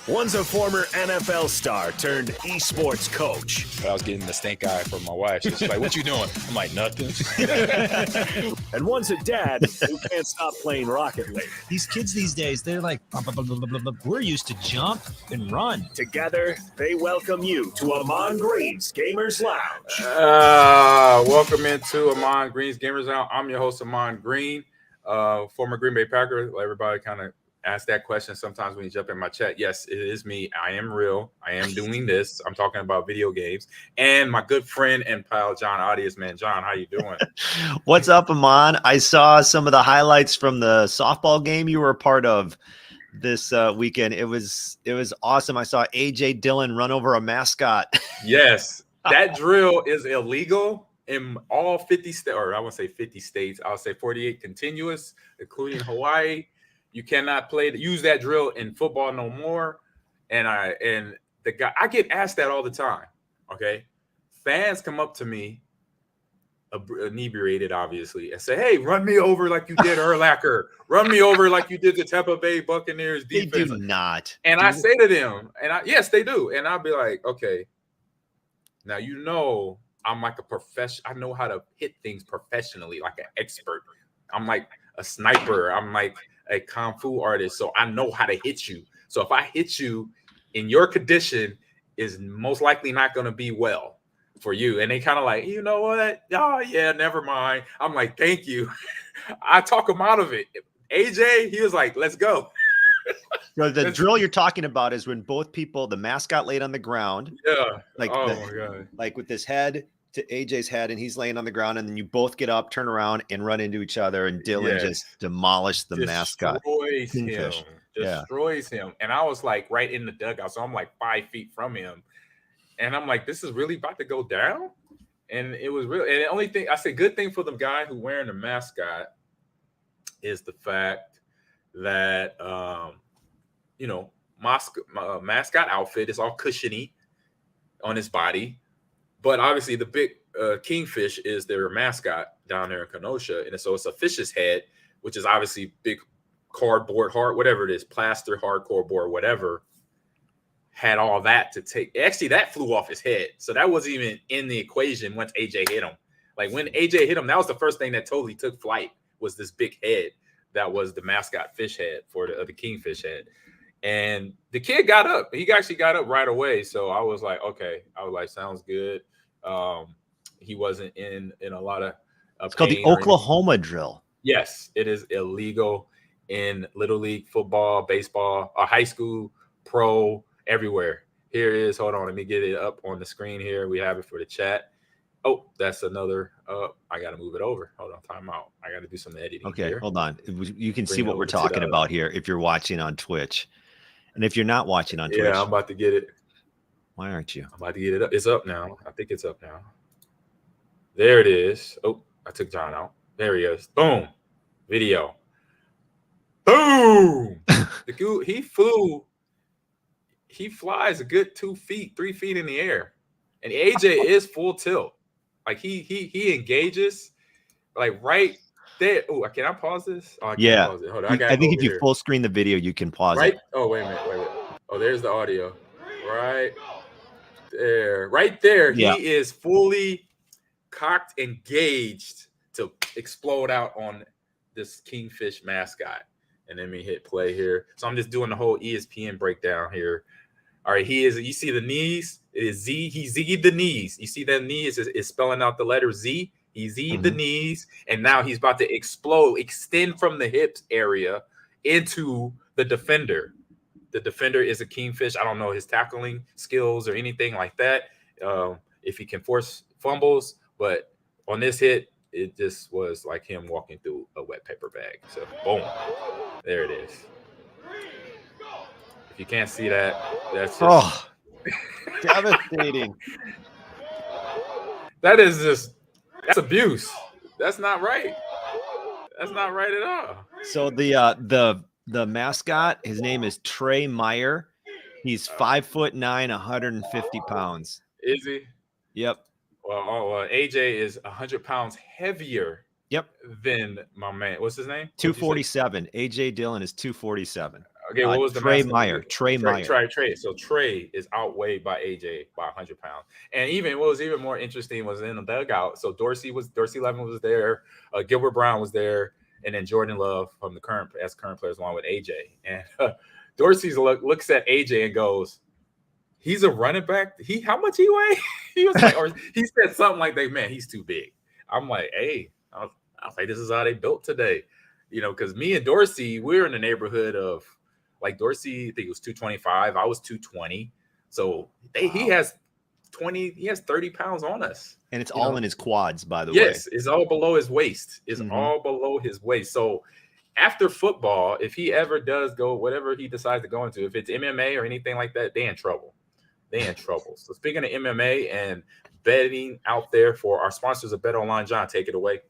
One's a former NFL star turned esports coach. I was getting the stink eye from my wife. She's like, "What you doing?" I'm like, "Nothing." And one's a dad who can't stop playing Rocket League. These kids these days, they're like, blah, blah, blah, blah, blah, blah. We're used to jump and run. Together, they welcome you to Ahman Green's Gamers Lounge. Welcome into Ahman Green's Gamers Lounge. I'm your host, Ahman Green, former Green Bay Packer. Everybody kind of ask that question sometimes when you jump in my chat. Yes, it is me. I am real. I am doing this. I'm talking about video games. And my good friend and pal, Jon Ahman. Jon, how you doing? What's up, Ahman? I saw some of the highlights from the softball game you were a part of this weekend. It was awesome. I saw AJ Dillon run over a mascot. Yes, that drill is illegal in all 50 states, or I won't say 50 states. I'll say 48 continuous, including Hawaii. You cannot use that drill in football no more. And the guy, I get asked that all the time. Okay, fans come up to me, inebriated, obviously, and say, "Hey, run me over like you did Urlacher. Run me over like you did the Tampa Bay Buccaneers defense." They do not. And I say to them, yes, they do. And I'll be like, okay, now I'm like a professional. I know how to hit things professionally, like an expert. I'm like a sniper. I'm like a kung fu artist, so I know how to hit you. So if I hit you in your condition, is most likely not going to be well for you. And they kind of like, you know what? Oh yeah, never mind. I'm like, thank you. I talk him out of it. AJ, he was like, let's go. The drill you're talking about is when both people, the mascot laid on the ground. Yeah. Like, my God. Like with his head to AJ's head, and he's laying on the ground, and then you both get up, turn around, and run into each other, and Dillon just demolished the mascot. Destroys him. And I was like right in the dugout, so I'm like 5 feet from him, and I'm like, this is really about to go down. And it was real. And the only thing I say, good thing for the guy who wearing the mascot is the fact that mascot outfit is all cushiony on his body. But obviously, the big kingfish is their mascot down there in Kenosha. And so it's a fish's head, which is obviously big cardboard, whatever it is, plaster, hardcore board, whatever, had all that to take. Actually, that flew off his head. So that wasn't even in the equation once AJ hit him. Like when AJ hit him, that was the first thing that totally took flight, was this big head that was the mascot fish head for the kingfish head. And the kid got up. He actually got up right away. So I was like, okay. I was like, sounds good. He wasn't in a lot of it's called the Oklahoma drill. Yes, it is illegal in Little League, football, baseball, high school, pro, everywhere. Here it is. Hold on, let me get it up on the screen here. We have it for the chat. Oh, that's another. I got to move it over. Hold on, time out. I got to do some editing. Okay, here. Hold on. You can see what we're talking about here if you're watching on Twitch, and if you're not watching on Twitch, yeah, I'm about to get it. Why aren't you? I'm about to get it up. It's up now. I think it's up now. There it is. Oh, I took Jon out. There he is. Boom. Video. Boom. He flies a good 2 feet, 3 feet in the air. And AJ is full tilt. Like he engages like right there. Oh, can I pause this? Oh, I can't pause it. Hold on. I think if you full screen the video, you can pause it. Oh, wait a minute. Oh, there's the audio. Right there. Right there. Yeah. He is fully cocked, engaged to explode out on this kingfish mascot. And then we hit play here. So I'm just doing the whole ESPN breakdown here. All right, you see the knees? It is Z. He Z'd the knees. You see that knee is spelling out the letter Z. He Z'd the knees, and now he's about to extend from the hips area into the defender. The defender is a kingfish. I don't know his tackling skills or anything like that. If he can force fumbles, but on this hit, it just was like him walking through a wet paper bag. So, boom. There it is. If you can't see that, that's just devastating. That's abuse. That's not right. That's not right at all. So the mascot, his name is Trey Meyer. He's 5'9", 150 pounds. Is he? Yep. Well, AJ is 100 pounds heavier. Yep. Than my man. What's his name? 247. AJ Dillon is 247. Okay, what was the Trey mascot? Meyer. Trey Meyer. Trey. So Trey is outweighed by AJ by 100 pounds. And even what was even more interesting was in the dugout. So Dorsey Levin was there, Gilbert Brown was there, and then Jordan Love from the current players along with AJ. And Dorsey looks at AJ and goes, "He's a running back. How much he weigh?" He was like, or he said something like, "Man, he's too big." I'm like, "Hey, I was like, this is how they built today." Because me and Dorsey, we're in the neighborhood of, like, Dorsey, I think it was 225. I was 220. So he has 30 pounds on us. And it's all in his quads, by the way. Yes, it's all below his waist. It's all below his waist. So after football, if he ever does go, whatever he decides to go into, if it's MMA or anything like that, they're in trouble. So speaking of MMA and betting out there for our sponsors of Bet Online, John, take it away.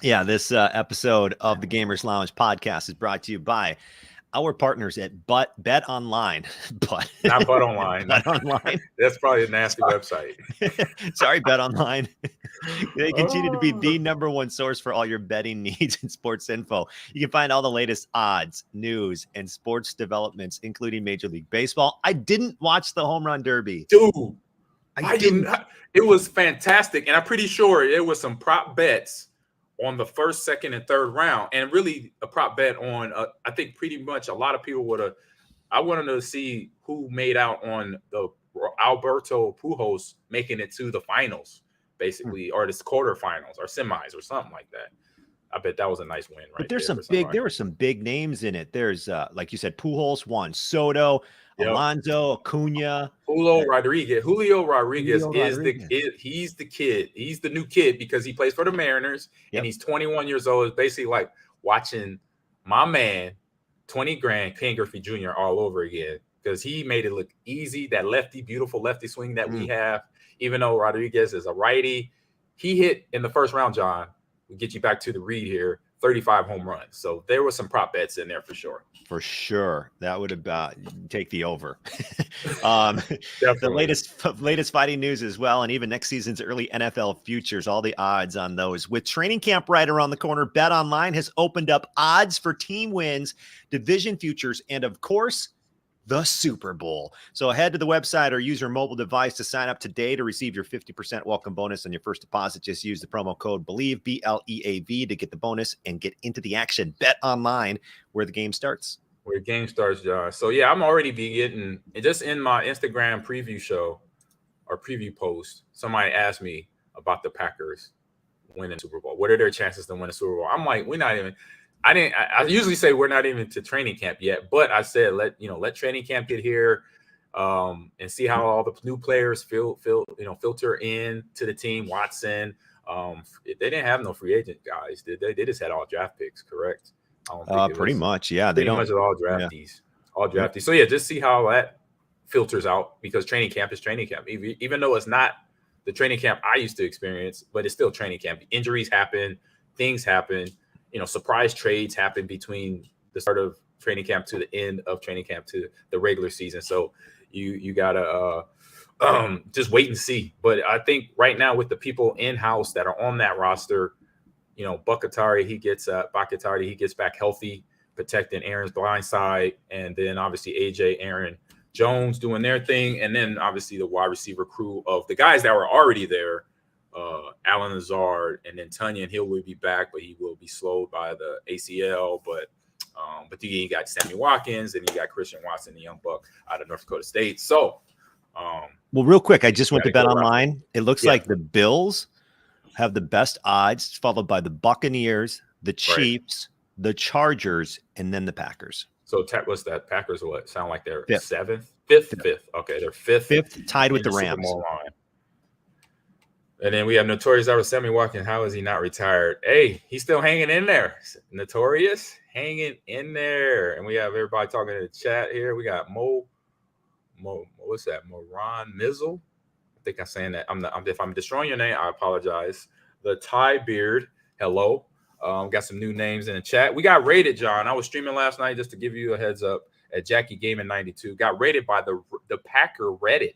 Yeah, this episode of the Gamers Lounge podcast is brought to you by our partners at Bet Online. Not Bet Online. Bet Online. That's probably a nasty website. Sorry, Bet Online. They continue to be the number one source for all your betting needs and sports info. You can find all the latest odds, news, and sports developments, including Major League Baseball. I didn't watch the Home Run Derby. Dude, I didn't. It was fantastic. And I'm pretty sure there was some prop bets on the first, second, and third round, and really a prop bet on, I think pretty much a lot of people would have. I wanted to see who made out on the Alberto Pujols making it to the finals, basically, or the quarterfinals or semis or something like that. I bet that was a nice win, right? But there were some big names in it. There's like you said, Pujols, Juan Soto, Alonso, Acuna, Julio Rodriguez he's the kid. He's the new kid because he plays for the Mariners and he's 21 years old. It's basically like watching my man, 20 grand, Ken Griffey Jr. all over again because he made it look easy. That beautiful lefty swing that we have, even though Rodriguez is a righty, he hit in the first round, John. We'll get you back to the read here. 35 home runs. So there were some prop bets in there for sure. For sure. That would have take the over. The latest fighting news as well. And even next season's early NFL futures, all the odds on those. With training camp right around the corner, Bet Online has opened up odds for team wins, division futures, and of course, the Super Bowl. So head to the website or use your mobile device to sign up today to receive your 50% welcome bonus on your first deposit. Just use the promo code BELIEVE, BLEAV, to get the bonus and get into the action. Bet Online, where the game starts. Where the game starts, John. So yeah, I'm already getting, just in my Instagram preview show or preview post, somebody asked me about the Packers winning the Super Bowl. What are their chances to win the Super Bowl? I'm like, I usually say we're not even to training camp yet, but I said let training camp get here, and see how all the new players filter in to the team. Watson, they didn't have no free agent guys, did they? They just had all draft picks, correct? Pretty much, yeah. They pretty much all draftees, all draftees. So yeah, just see how that filters out because training camp is training camp, even though it's not the training camp I used to experience, but it's still training camp. Injuries happen, things happen. Surprise trades happen between the start of training camp to the end of training camp to the regular season. So you gotta just wait and see. But I think right now with the people in-house that are on that roster, Bakatari, he gets back healthy, protecting Aaron's blind side, and then obviously AJ, Aaron, Jones doing their thing, and then obviously the wide receiver crew of the guys that were already there. Alan Lazard, and then Tunyon, he will be back, but he will be slowed by the ACL. But you got Sammy Watkins, and you got Christian Watson, the young buck out of North Dakota State. So, well, real quick, I just went to Bet Online. It looks like the Bills have the best odds, followed by the Buccaneers, the Chiefs, the Chargers, and then the Packers. So what's that? Packers what? Sound like they're fifth. Fifth. Okay, they're fifth, tied with the Rams. And then we have Notorious Sammy Watkins. How is he not retired? Hey, he's still hanging in there. Notorious hanging in there. And we have everybody talking in the chat here. We got Mo. What's that? Moran Mizzle. I think I'm saying that. If I'm destroying your name, I apologize. The Thai Beard. Hello. Got some new names in the chat. We got rated, John. I was streaming last night just to give you a heads up at Jackie Gaming 92. Got rated by the Packer Reddit.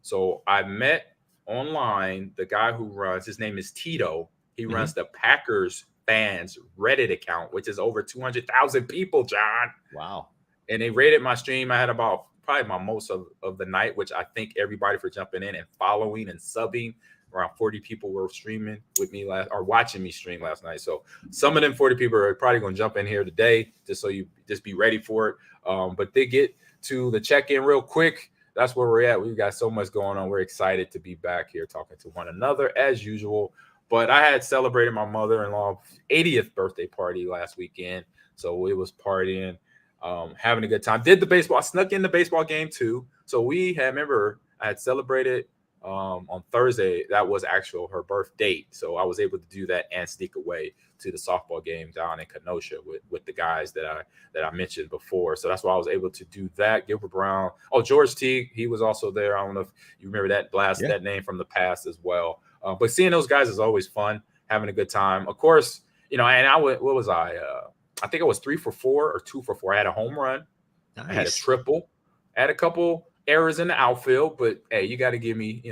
So I met online the guy who runs, his name is Tito. He runs the Packers fans Reddit account, which is over 200,000 people, John. Wow. and they rated my stream. I had about probably my most of the night, which I thank everybody for jumping in and following and subbing. Around 40 people were streaming with me watching me stream last night. So some of them 40 people are probably going to jump in here today, just so you just be ready for it. But they get to the check-in real quick. That's where we're at. We've got so much going on. We're excited to be back here talking to one another as usual. But I had celebrated my mother-in-law's 80th birthday party last weekend. So it was partying, having a good time. Did the baseball. I snuck in the baseball game too. So we had, remember, I had celebrated on Thursday. That was her birth date. So I was able to do that and sneak away to the softball game down in Kenosha with the guys that I mentioned before. So that's why I was able to do that. Gilbert Brown. Oh, George Teague, he was also there. I don't know if you remember that that name from the past as well. But seeing those guys is always fun, having a good time. Of course, and what was I? I think I was 3 for 4 or 2 for 4. I had a home run. Nice. I had a triple. I had a couple errors in the outfield, but hey, you got to give me,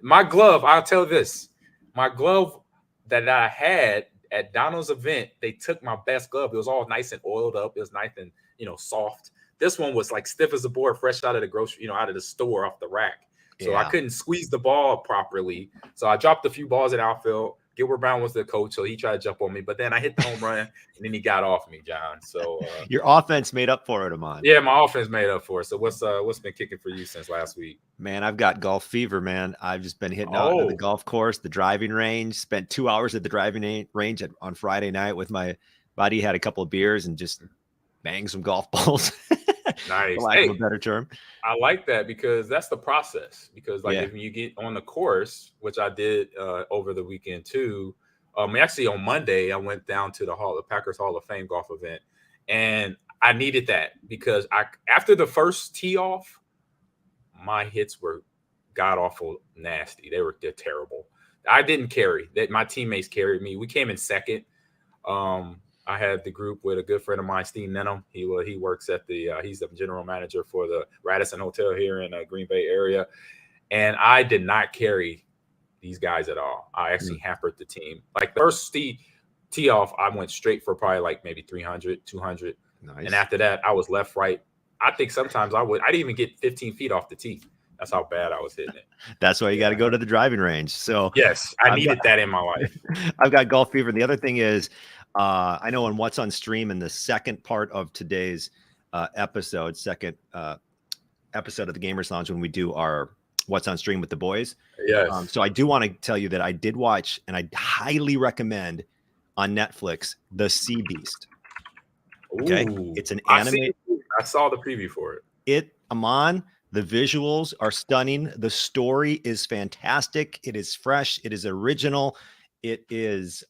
my glove. I'll tell this, my glove that I had at Donald's event, they took my best glove. It was all nice and oiled up. It was nice and, soft. This one was like stiff as a board, fresh out of the grocery, out of the store off the rack. So I couldn't squeeze the ball properly. So I dropped a few balls in outfield. Gilbert Brown was the coach, so he tried to jump on me. But then I hit the home run, and then he got off me, John. So your offense made up for it, Ahman. Yeah, my offense made up for it. So what's been kicking for you since last week? Man, I've got golf fever, man. I've just been hitting out to the golf course, the driving range. Spent 2 hours at the driving range on Friday night with my buddy. Had a couple of beers and just banged some golf balls. Nice. For lack of a better term. I like that because that's the process. Because if you get on the course, which I did over the weekend too. Actually on Monday, I went down to the Packers Hall of Fame golf event, and I needed that because after the first tee off, my hits were god awful nasty. They're terrible. I didn't carry that. My teammates carried me. We came in second. I had the group with a good friend of mine, Steve Nenham. He works at he's the general manager for the Radisson Hotel here in Green Bay area. And I did not carry these guys at all. I actually hampered the team. Like the first tee off, I went straight for probably like maybe 300, 200. Nice. And after that, I was left, right. I think sometimes I didn't even get 15 feet off the tee. That's how bad I was hitting it. That's why you got to go to the driving range. So yes, I needed that in my life. I've got golf fever. And the other thing is, I know on What's on Stream in the second part of today's episode of the Gamers Lounge, when we do our What's on Stream with the boys. Yes. So I do want to tell you that I did watch, and I highly recommend on Netflix, The Sea Beast. Okay. Ooh, it's an anime. I saw the preview for it. Ahman, the visuals are stunning. The story is fantastic. It is fresh. It is original. It is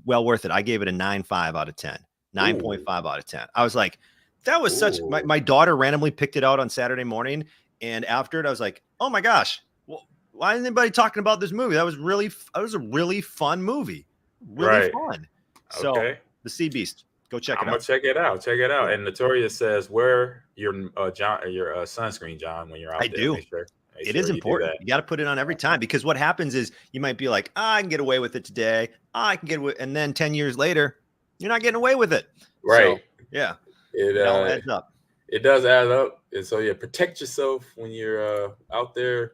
well worth it. I gave it a 9.5 out of 10, 9.5 out of 10. I was like, that was such, my daughter randomly picked it out on Saturday morning. And after it, I was like, oh my gosh, well, why isn't anybody talking about this movie? That was a really fun movie. Really fun. So The Sea Beast, go check it out. I'm gonna check it out. Check it out. And Notorious says, wear your sunscreen, John, when you're out there. I do. Make sure it is important. You got to put it on every time, because what happens is you might be like, I can get away with it today. I can get away. And then 10 years later, you're not getting away with it. Right. So, yeah. It all adds up. It does add up. And so, protect yourself when you're out there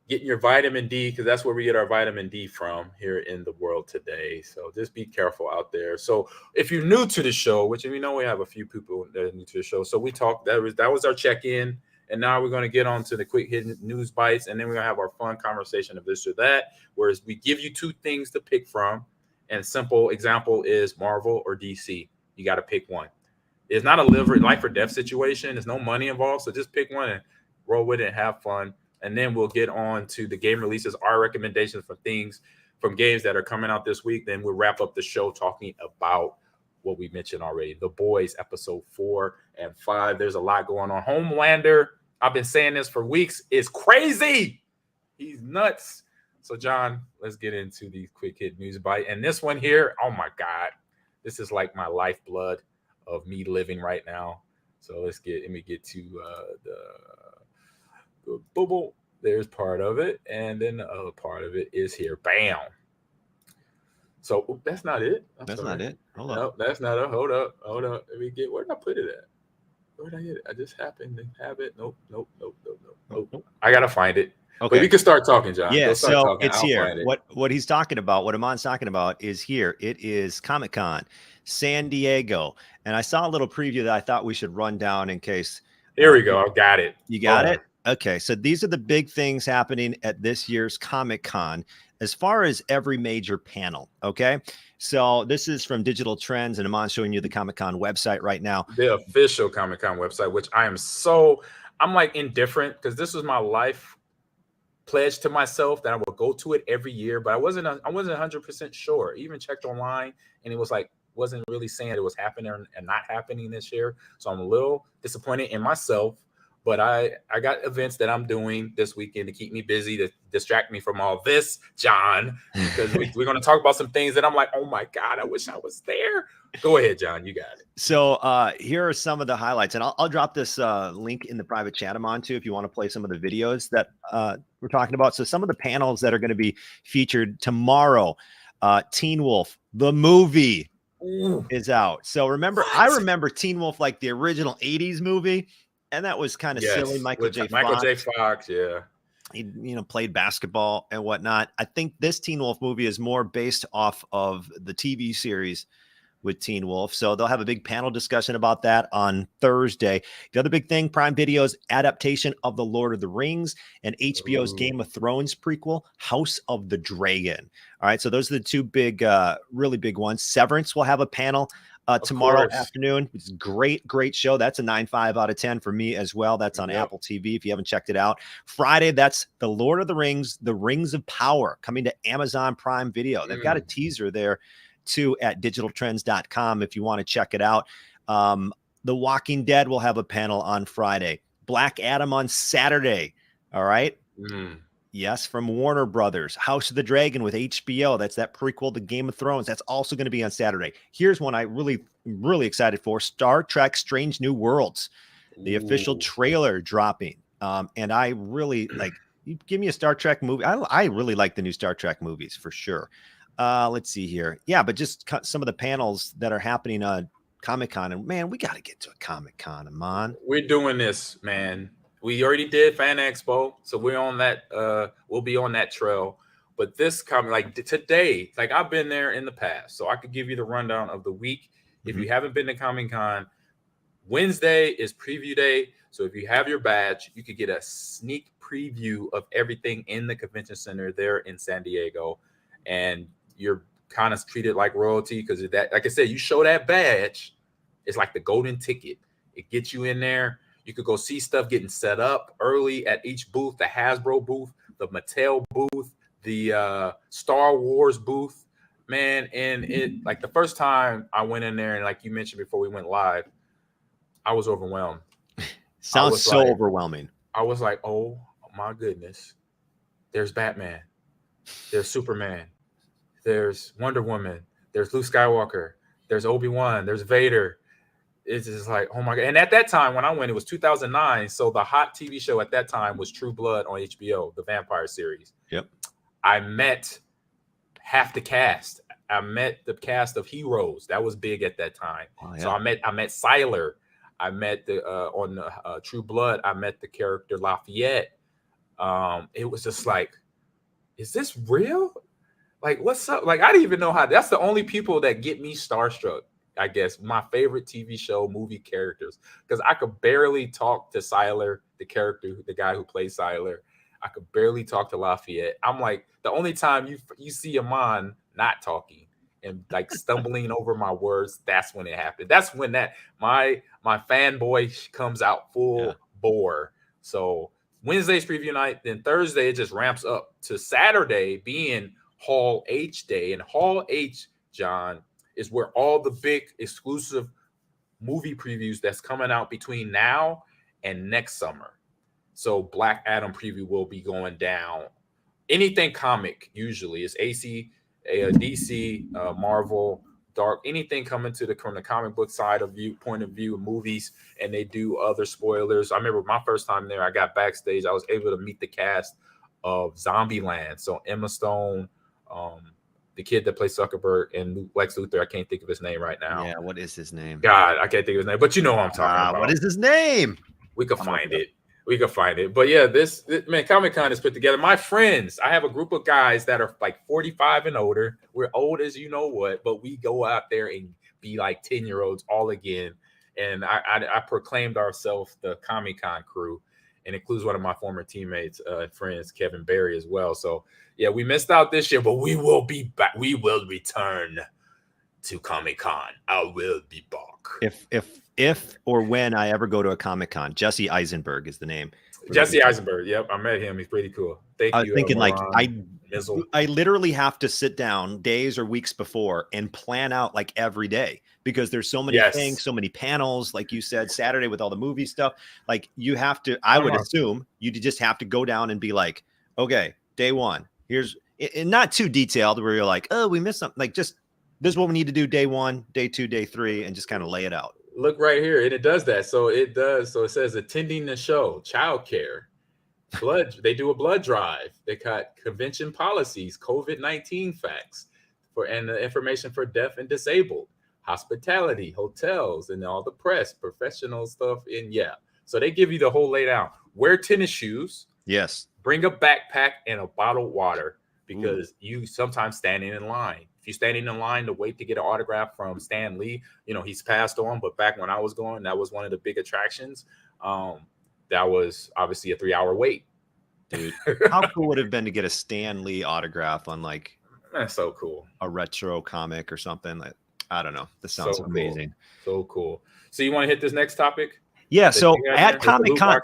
getting your vitamin D, because that's where we get our vitamin D from here in the world today. So just be careful out there. So if you're new to the show, which we know we have a few people that are new to the show. So we talked, that was our check-in. And now we're going to get on to the quick hidden news bites. And then we're going to have our fun conversation of this or that, whereas we give you two things to pick from. And simple example is Marvel or DC. You got to pick one. It's not a life or death situation. There's no money involved. So just pick one and roll with it and have fun. And then we'll get on to the game releases, our recommendations for things from games that are coming out this week. Then we'll wrap up the show talking about what we mentioned already, The Boys, episode 4 and 5. There's a lot going on. Homelander, I've been saying this for weeks, is crazy. He's nuts. So, John, let's get into the quick hit news bite. And this one here, oh my God, this is like my lifeblood of me living right now. So let me get to the bubble. There's part of it, and then the other part of it is here. Bam. So that's not it. That's not it. Hold on. No, that's not it. Hold up. Let me get, where did I put it at? Where did I get it? I just happened to have it. Nope. I gotta find it. Okay. But we can start talking, John. Yeah, Go start so talking. it's I'll here. find it. What he's talking about, what Ahman's talking about is here. It is Comic-Con, San Diego. And I saw a little preview that I thought we should run down in case. Here we go. I got it. You got it? Okay, so these are the big things happening at this year's Comic-Con as far as every major panel, okay? So this is from Digital Trends, and Ahman's showing you the Comic-Con website right now. The official Comic-Con website, which I'm like indifferent, because this was my life pledge to myself that I would go to it every year, but I wasn't 100% sure. I even checked online, and it was like, wasn't really saying it was happening and not happening this year. So I'm a little disappointed in myself. But I got events that I'm doing this weekend to keep me busy, to distract me from all this, John, because we're going to talk about some things that I'm like, oh my God, I wish I was there. Go ahead, John, you got it. So here are some of the highlights, and I'll drop this link in the private chat, Ahman, too, if you want to play some of the videos that we're talking about. So some of the panels that are going to be featured tomorrow, Teen Wolf, the movie is out. So I remember Teen Wolf, like the original 80s movie. And that was kind of silly. Michael J. Fox, yeah. He, played basketball and whatnot. I think this Teen Wolf movie is more based off of the TV series with Teen Wolf. So they'll have a big panel discussion about that on Thursday. The other big thing, Prime Video's adaptation of The Lord of the Rings and HBO's Game of Thrones prequel, House of the Dragon. All right, so those are the two big, really big ones. Severance will have a panel tomorrow afternoon. It's a great show. That's a 9.5 out of 10 for me as well. That's on Apple TV if you haven't checked it out. Friday, that's The Lord of the Rings, The Rings of Power, coming to Amazon Prime Video. They've got a teaser there too at digitaltrends.com if you want to check it out. The Walking Dead will have a panel on Friday. Black Adam on Saturday. All right. Yes, from Warner Brothers. House of the Dragon with HBO. That's that prequel to Game of Thrones. That's also going to be on Saturday. Here's one I really excited for. Star Trek Strange New Worlds. The official trailer dropping. And I really like, you give me a Star Trek movie. I really like the new Star Trek movies for sure. Let's see here. Yeah, but just some of the panels that are happening on Comic-Con. And man, we got to get to a Comic-Con, Ahman. We're doing this, man. We already did Fan Expo, so we're on that. We'll be on that trail. But this coming, like today, like I've been there in the past, so I could give you the rundown of the week. If you haven't been to Comic-Con, Wednesday is preview day. So if you have your badge, you could get a sneak preview of everything in the convention center there in San Diego, and you're kind of treated like royalty because of that. Like I said, you show that badge, it's like the golden ticket. It gets you in there. You could go see stuff getting set up early at each booth, the Hasbro booth, the Mattel booth, the Star Wars booth, man. And it, like the first time I went in there, and like you mentioned before we went live, I was overwhelmed. Sounds so overwhelming. I was like, oh my goodness. There's Batman. There's Superman. There's Wonder Woman. There's Luke Skywalker. There's Obi-Wan. There's Vader. It's just like, oh my God. And at that time, when I went, it was 2009. So the hot TV show at that time was True Blood on HBO, the vampire series. Yep. I met half the cast. I met the cast of Heroes. That was big at that time. Oh, yeah. So I met Sylar. I met on True Blood. I met the character Lafayette. It was just like, is this real? Like, what's up? Like, I didn't even know how. That's the only people that get me starstruck. I guess my favorite TV show, movie characters, because I could barely talk to Sylar, the guy who plays Sylar. I could barely talk to Lafayette. I'm like, the only time you see Ahman not talking and like stumbling over my words, that's when it happened. That's when my fanboy comes out full bore. So Wednesday's preview night, then Thursday it just ramps up to Saturday being Hall H Day, and Hall H, John, is where all the big exclusive movie previews that's coming out between now and next summer. So Black Adam preview will be going down. Anything comic usually is AC, DC, Marvel, Dark, anything coming from the comic book point of view, movies, and they do other spoilers. I remember my first time there, I got backstage. I was able to meet the cast of Zombieland. So Emma Stone, the kid that plays Zuckerberg and Lex Luthor. I can't think of his name right now. Yeah, what is his name? God, I can't think of his name, but you know what I'm talking about. What is his name? We could find it. We could find it. But yeah, this man, Comic-Con is put together. My friends, I have a group of guys that are like 45 and older. We're old as you know what, but we go out there and be like 10-year-olds all again. And I proclaimed ourselves the Comic-Con crew, and includes one of my former teammates and friends, Kevin Barry, as well. So yeah, we missed out this year, but we will be back. We will return to Comic-Con. I will be back. If or when I ever go to a Comic-Con, Jesse Eisenberg is the name. Jesse Eisenberg. Yep, I met him. He's pretty cool. Thank you. I was thinking like Mizzle. I literally have to sit down days or weeks before and plan out like every day, because there's so many things, so many panels, like you said, Saturday with all the movie stuff. Like you have to, I would assume you just have to go down and be like, okay, day one, here's, and not too detailed where you're like, oh, we missed something. Like just, this is what we need to do day one, day two, day three, and just kind of lay it out. Look right here, and it does that. So it does. So it says attending the show, childcare, blood. They do a blood drive. They got convention policies, COVID-19 facts, and the information for deaf and disabled, hospitality, hotels, and all the press, professional stuff. And yeah, so they give you the whole layout. Wear tennis shoes. Yes. Bring a backpack and a bottle of water, because you sometimes standing in line. If you're standing in line to wait to get an autograph from Stan Lee, you know, he's passed on, but back when I was going, that was one of the big attractions. That was obviously a 3-hour wait. Dude, how cool would it have been to get a Stan Lee autograph on like that's so cool, a retro comic or something? Like, I don't know. This sounds so amazing. Cool. So cool. So you want to hit this next topic? Yeah. So at Comic-Con,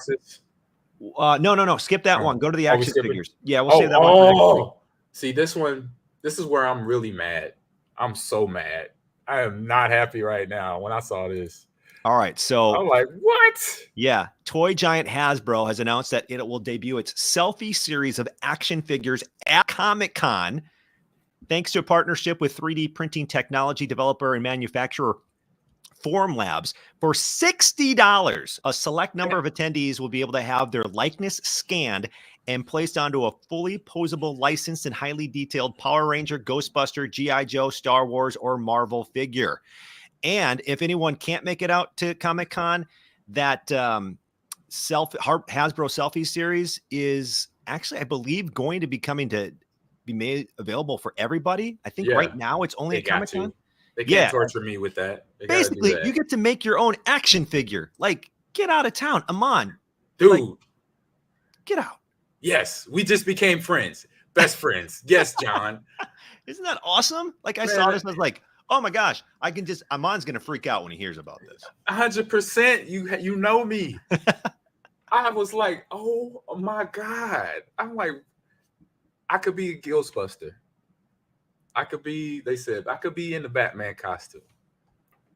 no, skip that one. Go to the action figures. Yeah, we'll say that one for next week. See, this one, this is where I'm really mad. I'm so mad. I am not happy right now when I saw this. All right, so I'm like, what? Yeah, toy giant Hasbro has announced that it will debut its Selfie series of action figures at Comic-Con, thanks to a partnership with 3D printing technology developer and manufacturer Formlabs. For $60, a select number of attendees will be able to have their likeness scanned and placed onto a fully posable, licensed, and highly detailed Power Ranger, Ghostbuster, G.I. Joe, Star Wars, or Marvel figure. And if anyone can't make it out to Comic-Con, that Hasbro Selfie series is actually, I believe, going to be coming to be made available for everybody. I think right now it's only at Comic-Con. They can't torture me with that. Basically, you get to make your own action figure. Like, get out of town. Ahman. Dude. Like, get out. Yes, we just became friends. Best friends. Yes, John. Isn't that awesome? Like, I saw this and I was like, oh my gosh, I can just, Ahman's going to freak out when he hears about this. 100%. You know me. I was like, oh my God. I'm like, I could be a Ghostbuster. I could be, they said, I could be in the Batman costume.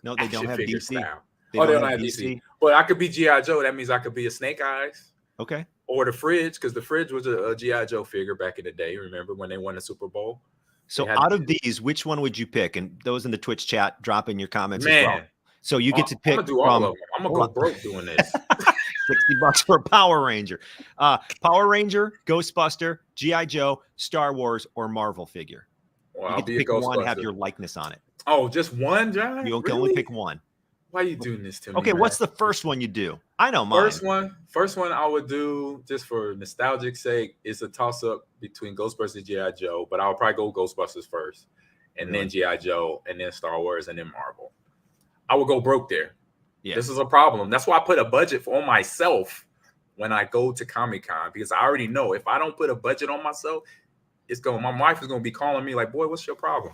No, they don't have DC. They don't have DC. But I could be G.I. Joe. That means I could be a Snake Eyes. Okay. Or the Fridge, because the Fridge was a G.I. Joe figure back in the day. Remember when they won the Super Bowl? So out of these, which one would you pick? And those in the Twitch chat, drop in your comments as well. So you get to pick. I'm going to do all of them. I'm going to go broke doing this. $60 for a Power Ranger. Power Ranger, Ghostbuster, G.I. Joe, Star Wars, or Marvel figure. Well, you get to pick one, have your likeness on it. Oh, just one, John? You can only pick one. Why are you doing this to me? Okay, what's the first one you do? I know mine. First one I would do, just for nostalgic sake, is a toss-up between Ghostbusters and G.I. Joe, but I'll probably go Ghostbusters first, and then G.I. Joe, and then Star Wars, and then Marvel. I would go broke there. Yeah. This is a problem. That's why I put a budget on myself when I go to Comic-Con, because I already know if I don't put a budget on myself, my wife is going to be calling me like, boy, what's your problem?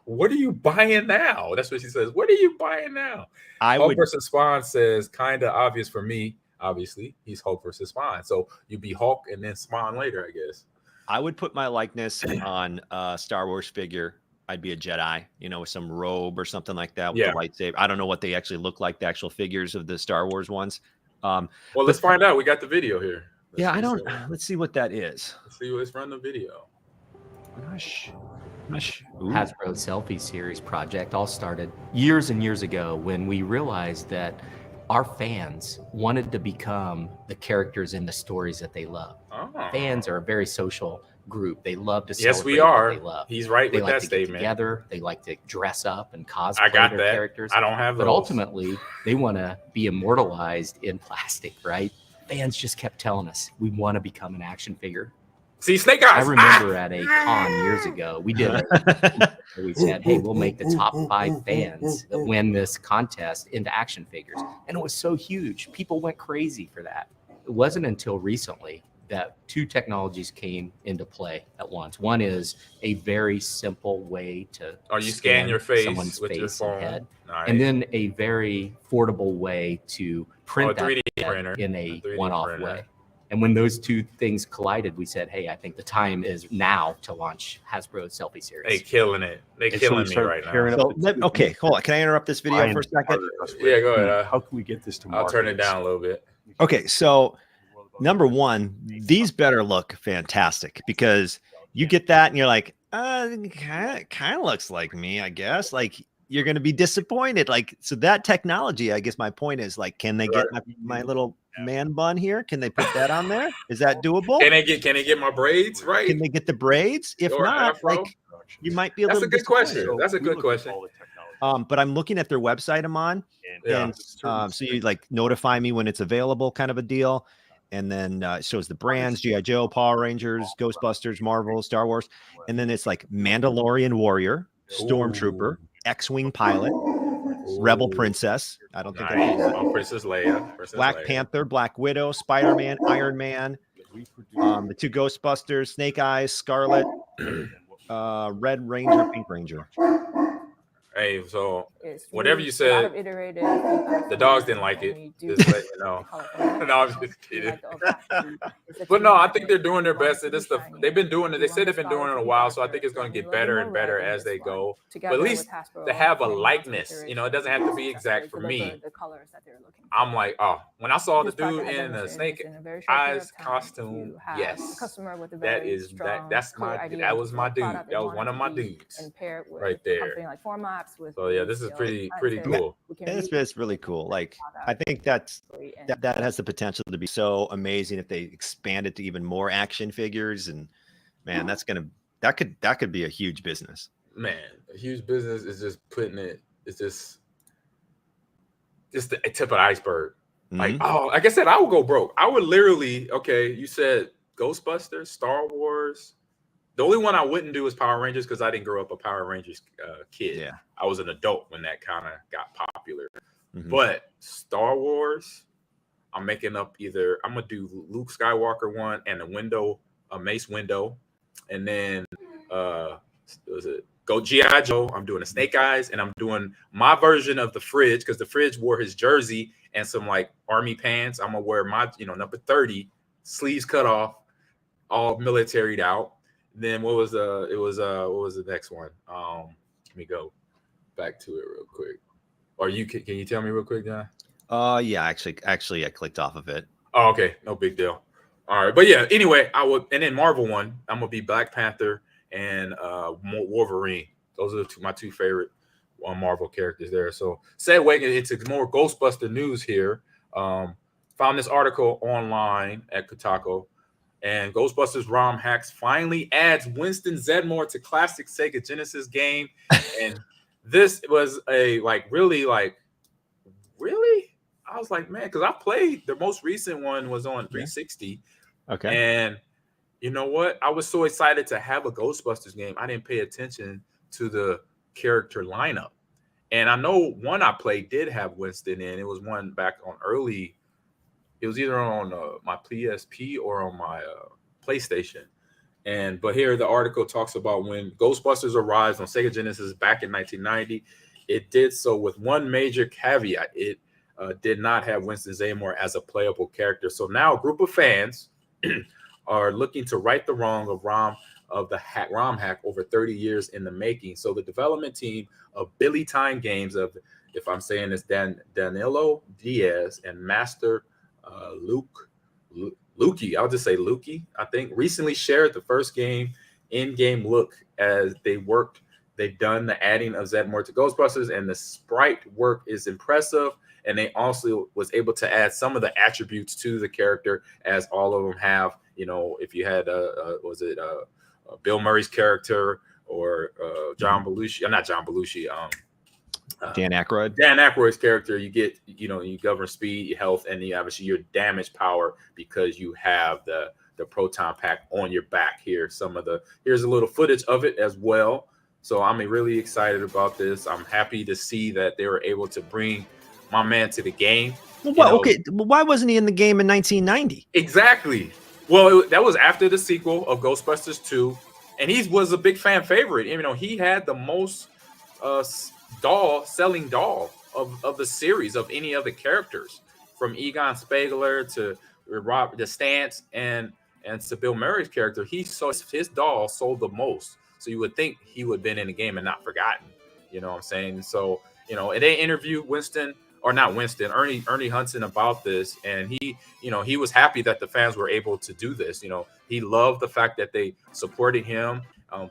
What are you buying now? That's what she says. What are you buying now? Hulk versus Spawn says, kind of obvious for me. Obviously, he's Hulk versus Spawn. So you'd be Hulk and then Spawn later, I guess. I would put my likeness on a Star Wars figure. I'd be a Jedi, with some robe or something like that with the lightsaber. I don't know what they actually look like, the actual figures of the Star Wars ones. Well, let's find out. We got the video here. Let's see what that is. Let's run the video. Hasbro Selfie series project all started years and years ago when we realized that our fans wanted to become the characters in the stories that they love. Fans are a very social group. They love to Yes, celebrate we are. what they love. He's right They with like that to statement. get together. They like to dress up and cosplay I got their that. characters. I don't have But those. ultimately, they want to be immortalized in plastic, right? Fans just kept telling us, we want to become an action figure. See, Snake I Eyes. remember at a con years ago, we did we said, hey, we'll make the top 5 fans that win this contest into action figures. And it was so huge. People went crazy for that. It wasn't until recently that 2 technologies came into play at once. One is a very simple way to You scan your face someone's with your face phone. and head. Nice. And then a very affordable way to print that 3D head printer. in a 3D one-off printer. way. And when those 2 things collided, we said, hey, I think the time is now to launch Hasbro's Selfie series. They killing it. They killing me right now. So, okay, hold on. Can I interrupt this video for a second? Yeah, go ahead. How can we get this to market? I'll turn it down a little bit. Okay, so number one, these better look fantastic because you get that and you're like, kind of looks like me, I guess. Like you're going to be disappointed. Like, so that technology, I guess my point is like, can they get my little man bun here? Can they put that on there? Is that doable? Can they get my braids right? Can they get the braids? If Or not, afro? like you might be a That's little a good question. disappointed. That's a good question. But I'm looking at their website, Ahman, Yeah. and so you like notify me when it's available, kind of a deal. And then it shows the brands: G.I. Joe, Power Rangers, Ghostbusters, Marvel, Star Wars, and then it's like Mandalorian Warrior, Stormtrooper, X-wing pilot, Rebel Princess. I don't think I did that. Oh, Princess Leia. Black Panther, Black Widow, Spider-Man, Iron Man, the 2 Ghostbusters, Snake Eyes, Scarlet, Red Ranger, Pink Ranger. Hey, so It's whatever you a lot said, of iterative feedback the from dogs users didn't like when it. we do Just let you know. colorful No, I'm just images. We kidding. like the opacity. It's a But no, I team think they're doing their effort. We want best. it to It's be the shiny. they've been doing it. We They said want they've been doing it inspired a while, so I feedback think it's going to for get a little better more and better red in as they this one, go. But together at least with Hasbro to have a and likeness, you know, it doesn't have to be to exact for deliver me. the colors that they're looking for. I'm like, oh, when I saw the This project dude has in the demonstrated Snake in a very short period Eyes of time costume, to have a yes, customer with a that very is strong, that's clear my idea that of was my what dude. product they That was want one it of to my be, dudes and pair it with right there. something like formats with So yeah, really this is scaled pretty content. cool. We can It's, really it's really cool. Like I product think and that has the potential to be so amazing if they expand it to even more action figures. And man, that could be a huge business. Man, a huge business is just putting it. It's just the tip of the iceberg. Like, oh, like I said, I would go broke. I would literally. Okay, you said Ghostbusters, Star Wars. The only one I wouldn't do is Power Rangers because I didn't grow up a Power Rangers kid. Yeah. I was an adult when that kind of got popular. But Star Wars, I'm making up either I'm gonna do Luke Skywalker one and a Mace Window, and then was it go G.I. Joe? I'm doing a Snake Eyes, and I'm doing my version of the Fridge because the Fridge wore his jersey and some like army pants. I'm gonna wear my number 30, sleeves cut off, all militaried out. Then what was the next one? Let me go back to it real quick. Or can you tell me real quick, John? Yeah, actually I clicked off of it. Oh, okay, no big deal. All right, but yeah, anyway, I would, and then Marvel one, I'm gonna be Black Panther and Wolverine. Those are my two favorite Marvel characters there. So segue into more Ghostbuster news here. Found this article online at Kotaku, and Ghostbusters ROM hacks finally adds Winston Zeddemore to classic Sega Genesis game, and this was a really. I was like, man, because I played the most recent one was on 360. Okay. And you know what? I was so excited to have a Ghostbusters game. I didn't pay attention to the character lineup. And I know one I played did have Winston in. It was one back on early. It was either on my PSP or on my PlayStation. But here the article talks about when Ghostbusters arrived on Sega Genesis back in 1990. It did so with one major caveat. It did not have Winston Zeddemore as a playable character. So now a group of fans are looking to right the wrong of ROM hack over 30 years in the making. So the development team of Billy Time Games of, if I'm saying this, Danilo Diaz and Master Lukey, I'll just say Lukey, I think, recently shared the first in-game look as they've done the adding of Zeddemore to Ghostbusters, and the sprite work is impressive. And they also was able to add some of the attributes to the character, as all of them have. If you had Bill Murray's character or John Belushi. Not John Belushi. Dan Aykroyd. Dan Aykroyd's character, you get, you govern speed, health, and obviously your damage power because you have the proton pack on your back. Here's a little footage of it as well. So I'm really excited about this. I'm happy to see that they were able to bring my man to the game. Well, okay. Well, why wasn't he in the game in 1990? Exactly. Well, that was after the sequel of Ghostbusters 2, and he was a big fan favorite. He had the most selling doll of the series of any of the characters, from Egon Spengler to Rob the Stantz and to Bill Murray's character. His doll sold the most. So you would think he would have been in the game and not forgotten. You know what I'm saying? So, and they interviewed Ernie Hudson about this, and he was happy that the fans were able to do this. He loved the fact that they supported him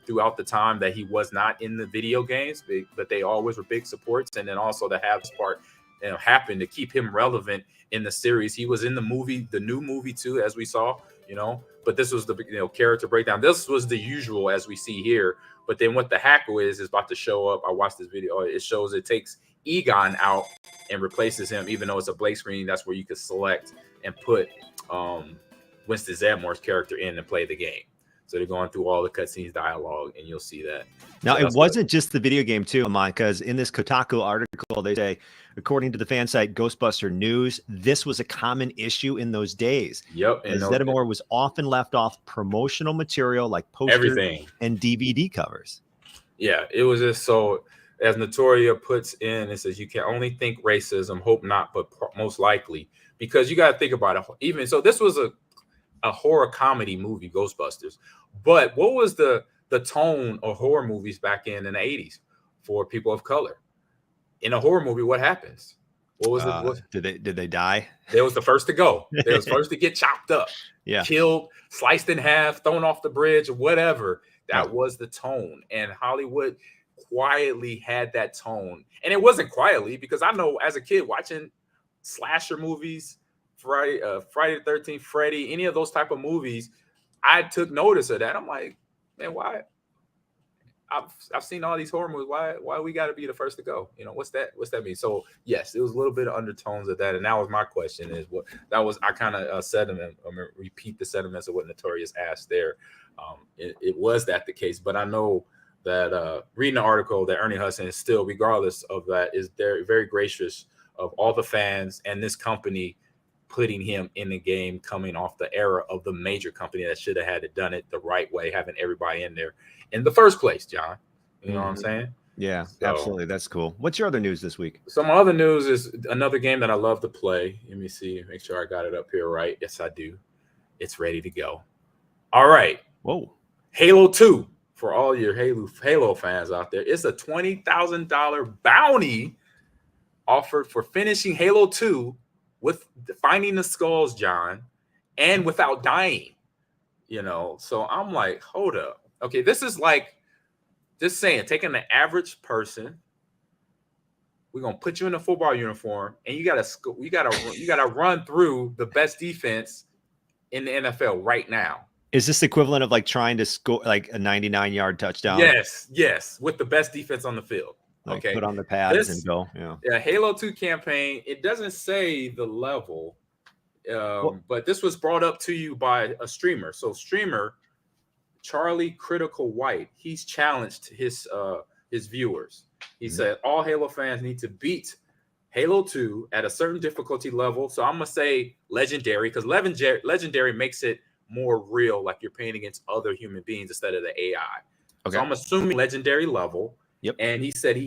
throughout the time that he was not in the video games, but they always were big supports. And then also to have this part happen to keep him relevant in the series. He was in the new movie too, as we saw, but this was the character breakdown. This was the usual as we see here. But then what the hack is about to show up. I watched this video. It shows it takes Egon out and replaces him, even though it's a blank screen. That's where you could select and put Winston Zeddemore's character in and play the game. So they're going through all the cutscenes, dialogue, and you'll see that. Now, it wasn't just the video game too, Ahman, because in this Kotaku article, they say, according to the fan site Ghostbuster News, this was a common issue in those days. Yep. And Zeddemore was often left off promotional material like posters and DVD covers. Yeah, it was just so, as Notoria puts in, it says, you can only think racism, hope not, but most likely. Because you got to think about it. Even so, this was a horror comedy movie, Ghostbusters. But what was the tone of horror movies back in the 80s for people of color? In a horror movie, what happens? What was it? Did they die? They was the first to go. They was first to get chopped up, killed, sliced in half, thrown off the bridge, or whatever. That was the tone. And Hollywood quietly had that tone. And it wasn't quietly, because I know as a kid watching slasher movies, Friday the 13th, Freddy, any of those type of movies, I took notice of that. I'm like, man, why? I've seen all these horror movies. Why we got to be the first to go? What's that mean? So yes, it was a little bit of undertones of that, and that was my question. I kind of said them and repeat the sentiments of what Notorious asked there. It was that the case, but I know that reading the article that Ernie Hudson is still, regardless of that, is very gracious of all the fans and this company putting him in the game, coming off the era of the major company that should have had it done it the right way, having everybody in there in the first place, John. You know what I'm saying? Yeah, absolutely. That's cool. What's your other news this week? So my other news is another game that I love to play. Let me see, make sure I got it up here right. Yes, I do. It's ready to go. All right. Whoa. Halo 2 for all your Halo fans out there. It's a $20,000 bounty offered for finishing Halo 2 with finding the skulls, John, and without dying. So I'm like, hold up. Okay, this is like just saying, taking the average person, we're gonna put you in a football uniform, and you gotta run through the best defense in the NFL right now. Is this equivalent of like trying to score like a 99-yard touchdown? Yes, with the best defense on the field. Like okay, put on the pads and go. Yeah, Halo 2 campaign. It doesn't say the level, but this was brought up to you by a streamer. So streamer Charlie Critical White, he's challenged his viewers. He said all Halo fans need to beat Halo 2 at a certain difficulty level. So I'm gonna say legendary, because legendary makes it more real, like you're playing against other human beings instead of the AI. Okay. So I'm assuming legendary level. Yep. And he said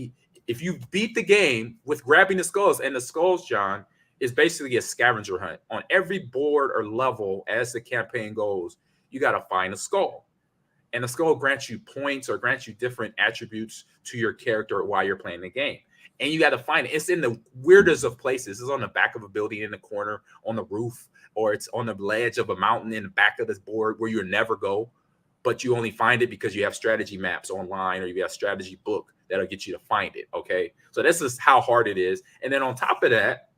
if you beat the game with grabbing the skulls, and the skulls, John, is basically a scavenger hunt on every board or level as the campaign goes. You got to find a skull, and the skull grants you points or grants you different attributes to your character while you're playing the game. And you got to find it. It's in the weirdest of places. It's on the back of a building in the corner, on the roof, or it's on the ledge of a mountain in the back of this board where you'll never go. But you only find it because you have strategy maps online, or you have a strategy book that'll get you to find it. Okay. So this is how hard it is. And then on top of that,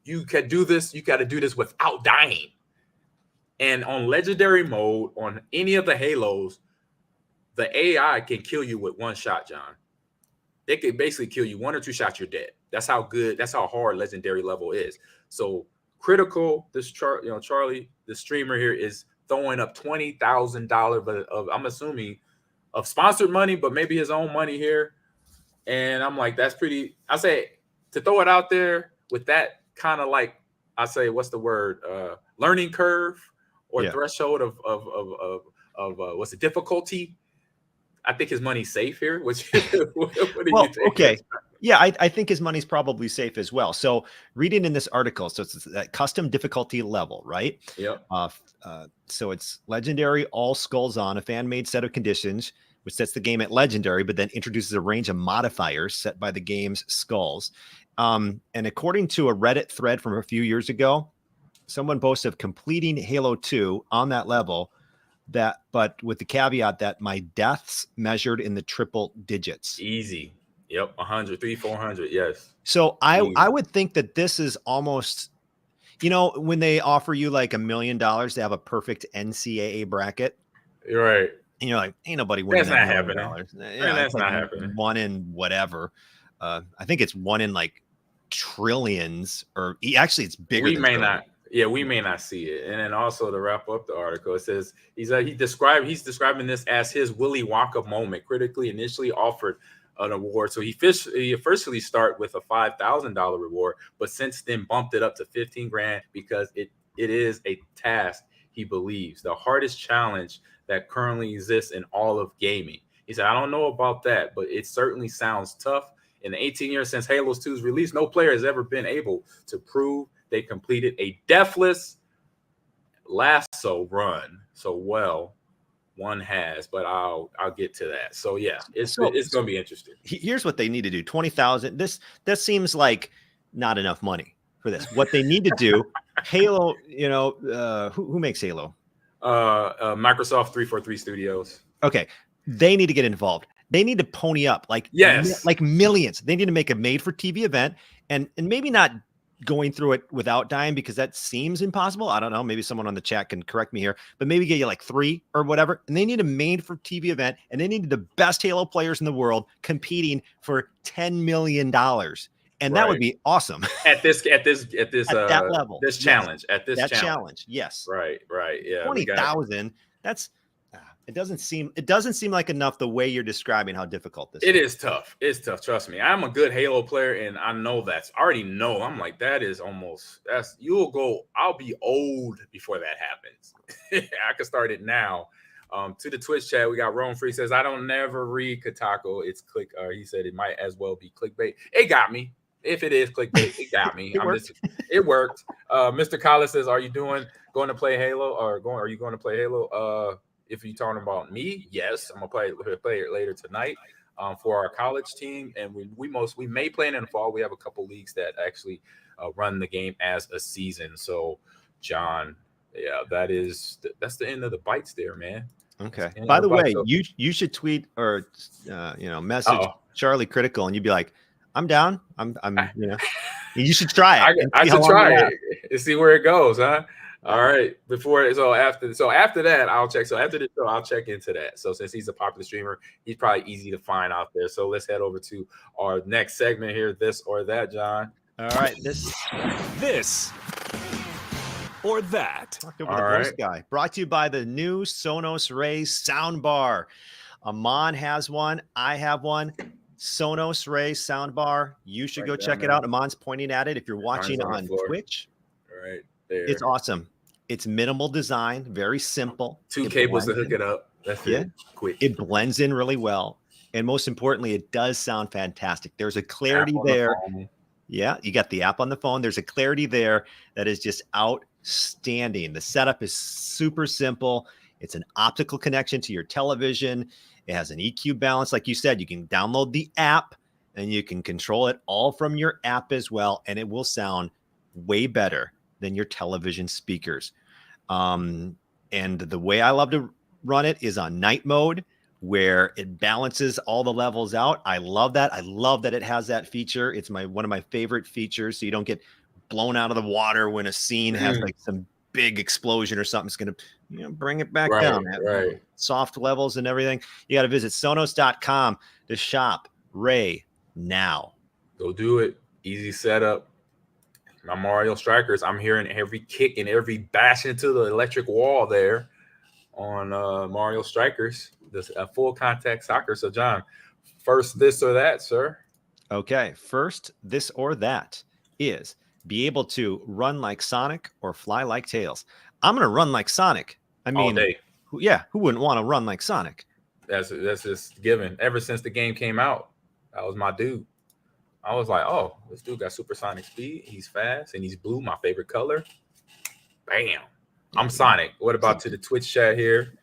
you can do this. You got to do this without dying. And on legendary mode, on any of the Halos, the AI can kill you with one shot, John. They can basically kill you 1 or 2 shots, you're dead. That's how good, that's how hard legendary level is. So critical, Charlie, the streamer here is throwing up $20,000, but I'm assuming of sponsored money, but maybe his own money here. And I'm like, that's pretty. I say to throw it out there with that kind of like, I say, what's the word? Learning curve or threshold of what's the difficulty? I think his money's safe here. What do you think? Okay. Yeah, I think his money's probably safe as well. So reading in this article, so it's that custom difficulty level, right? Yep. So it's legendary, all skulls on, a fan-made set of conditions, which sets the game at legendary, but then introduces a range of modifiers set by the game's skulls. And according to a Reddit thread from a few years ago, someone boasts of completing Halo 2 on that level, but with the caveat that my deaths measured in the triple digits. Easy. Yep. 100, 300, 400. Yes. So I would think that this is almost, when they offer you like $1 million to have a perfect NCAA bracket. You're right. And you're like, ain't nobody winning. That's not happening. Yeah, that's not happening. One in whatever. I think it's one in like trillions, or actually it's bigger. We may not. Yeah, we may not see it. And then also to wrap up the article, it says he's describing this as his Willy Wonka moment. Critically initially offered an award, so he officially start with a $5,000 reward, but since then bumped it up to 15 grand because it is a task he believes the hardest challenge that currently exists in all of gaming. He said, I don't know about that, but it certainly sounds tough. In the 18 years since Halo 2's release, no player has ever been able to prove they completed a deathless lasso run so well. One has, but I'll get to that. So yeah, it's going to be interesting. Here's what they need to do: 20,000. That seems like not enough money for this. What they need to do, Halo. Who makes Halo? Microsoft 343 Studios. Okay, they need to get involved. They need to pony up like millions. They need to make a made-for-TV event, and maybe not going through it without dying, because that seems impossible. I don't know. Maybe someone on the chat can correct me here, but maybe get you like 3 or whatever. And they need a made-for-TV event, and they need the best Halo players in the world competing for $10 million. And that would be awesome. At that level. This challenge. At this challenge. Yes. Right. Yeah. 20,000. That's it doesn't seem like enough the way you're describing how difficult this is. It is tough. It's tough. Trust me. I'm a good Halo player, and I know that. I already know. I'm like, I'll be old before that happens. I can start it now. To the Twitch chat, we got Rome Free says, I don't never read Kotaku. It's click. He said it might as well be clickbait. It got me. If it is clickbait, it got me. It worked. Mr. Collis says, are you going to play Halo, or are you going to play Halo? If you're talking about me, yes, I'm gonna play it later tonight for our college team, and we may play it in the fall. We have a couple leagues that actually run the game as a season. So, John, yeah, that's the end of the bites there, man. Okay. By the way, you should tweet or message Charlie Critical, and you'd be like, I'm down. You should try it. I should try it and see where it goes, huh? All right. After that, I'll check. So after the show, I'll check into that. So since he's a popular streamer, he's probably easy to find out there. So let's head over to our next segment here, This or That, John. All right. This or that. Talked over the Ghost guy. Brought to you by the new Sonos Ray soundbar. Ahman has one. I have one. Sonos Ray soundbar. You should go check it out. Ahman's pointing at it. If you're watching on Twitch. All right. There. It's awesome. It's minimal design, very simple. 2 cables to hook it up. That's it. Quick. It blends in really well. And most importantly, it does sound fantastic. There's a clarity there. Yeah, you got the app on the phone. There's a clarity there that is just outstanding. The setup is super simple. It's an optical connection to your television. It has an EQ balance. Like you said, you can download the app and you can control it all from your app as well. And it will sound way better than your television speakers. And the way I love to run it is on night mode, where it balances all the levels out. I love that. I love that it has that feature. It's one of my favorite features, so you don't get blown out of the water when a scene has like some big explosion or something's going to bring it back Right, down. right. Soft levels and everything. You got to visit Sonos.com to shop Ray now. Go do it. Easy setup. My Mario Strikers, I'm hearing every kick and every bash into the electric wall there on Mario Strikers. This full contact soccer. So, John, first this or that, sir. Okay, first this or that is be able to run like Sonic or fly like Tails. I'm going to run like Sonic. I mean, all day. Who wouldn't want to run like Sonic? That's just given. Ever since the game came out, that was my dude. I was like, oh, this dude got supersonic speed. He's fast and he's blue, my favorite color. Bam. I'm Sonic. What about to the Twitch chat here?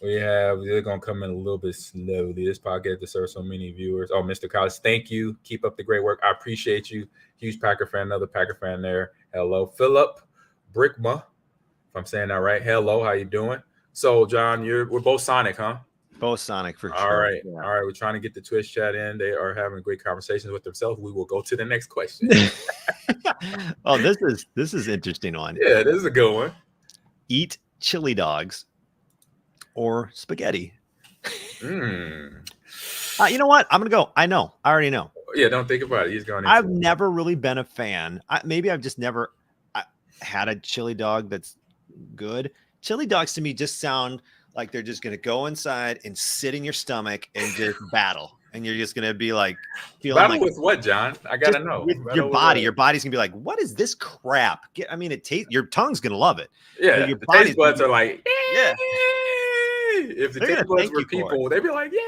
They're going to come in a little bit slowly. This podcast deserves so many viewers. Oh, Mr. Collins, thank you. Keep up the great work. I appreciate you. Huge Packer fan, another Packer fan there. Hello. Philip Brickma, if I'm saying that right. Hello, how you doing? So, John, we're both Sonic, huh? Both Sonic for sure. All right. Yeah. All right. We're trying to get the Twitch chat in. They are having great conversations with themselves. We will go to the next question. Oh, this is an interesting one. Yeah, this is a good one. Eat chili dogs or spaghetti. You know what? I'm gonna go. I know. I already know. Yeah, don't think about it. He's going. I've never really been a fan. Maybe I've just never had a chili dog that's good. Chili dogs to me just sound like they're just gonna go inside and sit in your stomach and just battle, and you're just gonna be like feeling battle like, with what, John? I gotta know. With your body. Your body's gonna be like, what is this crap? It tastes. Your tongue's gonna love it. Yeah, your the taste buds are like, yeah. If the taste buds were people, they'd be like, yeah.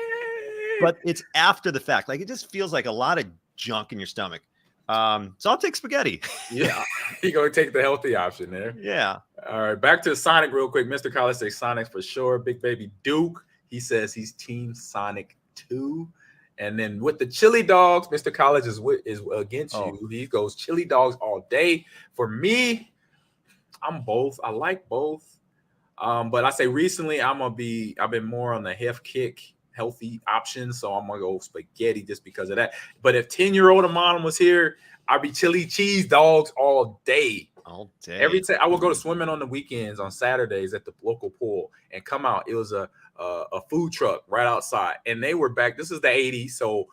But it's after the fact. Like it just feels like a lot of junk in your stomach. So I'll take spaghetti. Yeah, you're gonna take the healthy option there. Yeah. All right, back to Sonic real quick. Mr. Collins says Sonic for sure. Big Baby Duke, he says he's Team Sonic 2. And then with the chili dogs, Mr. Collins is against you. He goes chili dogs all day. For me, I'm both. I like both. But I say recently I've been more on the healthy options, so I'm gonna go spaghetti just because of that. But if 10-year-old Ahman was here, I'd be chili cheese dogs all day. All day. Every time I would go to swimming on the weekends on Saturdays at the local pool and come out. It was a food truck right outside, and they were back. This is the 80s, so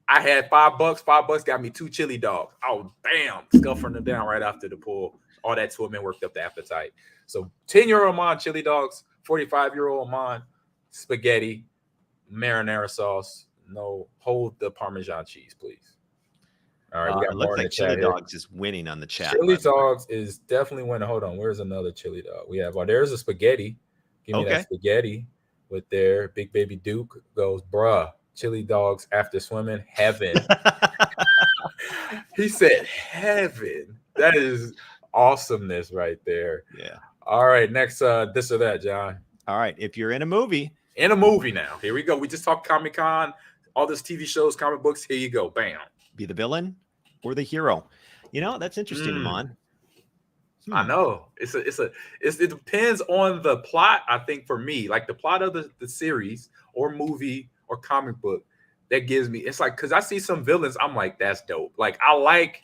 I had $5. $5 got me 2 chili dogs. Oh, bam, scuffing them down right after the pool. All that swimming worked up the appetite. So 10-year-old Ahman chili dogs, 45-year-old Ahman spaghetti, marinara sauce. No, hold the Parmesan cheese, please. All right, we got it more looks in like the chili chat here. dogs is winning on the chat. Chili dogs is definitely winning. Hold on, where's another chili dog? We have there's a spaghetti. Give me that spaghetti with their Big Baby Duke goes, bruh. Chili dogs after swimming, heaven. He said heaven. That is awesomeness right there. Yeah. All right, next this or that, John. All right, if you're in a movie. In a movie now. Here we go. We just talked Comic-Con, all this TV shows, comic books. Here you go. Bam. Be the villain or the hero. That's interesting, Ahman. I know. It depends on the plot. I think for me, like the plot of the series or movie or comic book, that gives me, it's like, because I see some villains, I'm like, that's dope. Like I like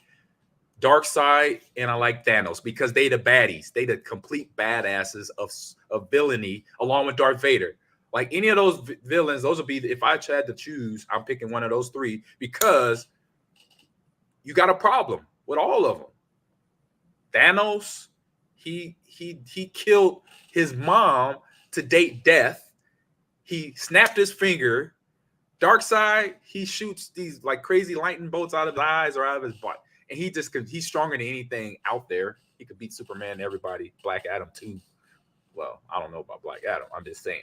Darkseid and I like Thanos because they the baddies. They the complete badasses of villainy along with Darth Vader. Like any of those villains, those would be, if I had to choose, I'm picking one of those three because you got a problem with all of them. Thanos, he killed his mom to date death. He snapped his finger. Darkseid, he shoots these like crazy lightning bolts out of his eyes or out of his butt. And he's stronger than anything out there. He could beat Superman and everybody. Black Adam too. Well, I don't know about Black Adam. I'm just saying.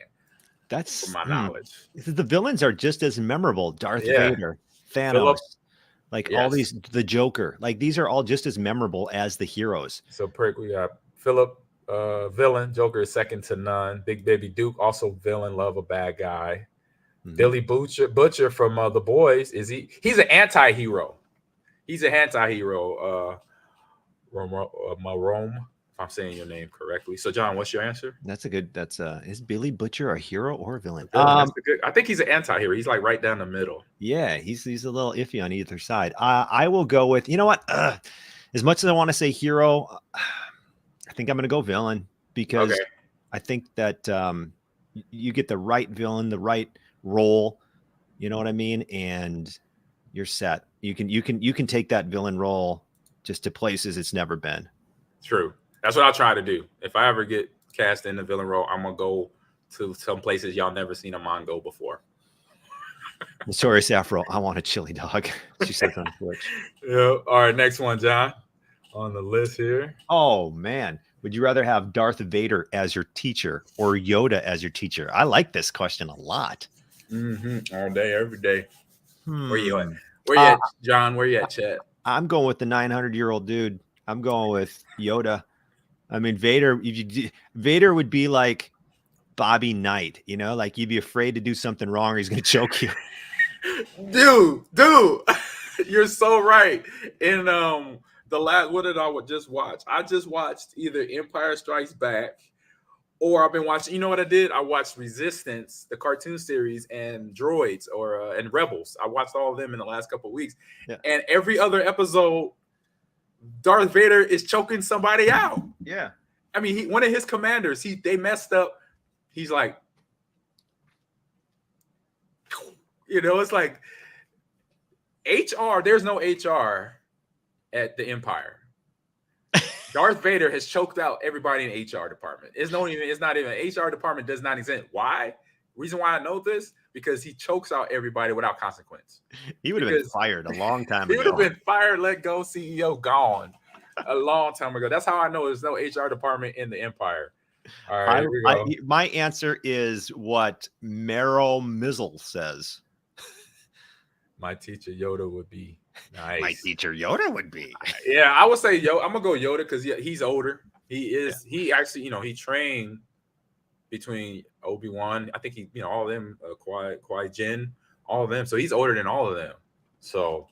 That's from my knowledge. The villains are just as memorable. Darth Vader, Thanos, all these, the Joker. Like these are all just as memorable as the heroes. So Prick, we got Philip, villain. Joker is second to none. Big Baby Duke, also villain, love a bad guy. Mm-hmm. Billy Butcher from The Boys. He's an anti-hero. He's an anti-hero. Marome, if I'm saying your name correctly. So John, what's your answer? Is Billy Butcher a hero or a villain? I think he's an anti-hero. He's like right down the middle. Yeah, he's a little iffy on either side. I will go with, as much as I want to say hero, I think I'm going to go villain because Okay. I think that you get the right villain, the right role. You know what I mean? And you're set. You can take that villain role just to places it's never been. True. That's what I'll try to do. If I ever get cast in the villain role, I'm gonna go to some places y'all never seen Ahman go before. Notorious Afro, I want a chili dog. She says on Twitch. Yeah. All right, next one, John, on the list here. Oh man, would you rather have Darth Vader as your teacher or Yoda as your teacher? I like this question a lot. All day, every day. Where you at? Hmm. Where you at, John? Where you at, Chad? I'm going with the 900-year-old dude. I'm going with Yoda. I mean, Vader would be like Bobby Knight, you know, like you'd be afraid to do something wrong or he's going to choke you. Dude, you're so right. In the last, what did I just watch? I just watched either Empire Strikes Back or I've been watching. You know what I did? I watched Resistance, the cartoon series, and Droids and Rebels. I watched all of them in the last couple of weeks, and every other episode, Darth Vader is choking somebody out. Yeah, I mean, one of his commanders, they messed up. He's like, you know, it's like HR. There's no HR at the Empire. Darth Vader has choked out everybody in the HR department. It's not even HR department does not exist. Why? Reason why I know this, because he chokes out everybody without consequence. He would have been fired a long time ago. He would have been fired, let go, CEO gone a long time ago. That's how I know there's no HR department in the Empire. All right, here we go. My answer is what Merrill Mizzle says. My teacher Yoda would be nice. My teacher Yoda would be. Yeah, I would say Yoda. I'm gonna go Yoda because he's older. He is. Yeah. He actually, he trained between Obi-Wan. I think all of them, Qui-Gon, all of them. So he's older than all of them. So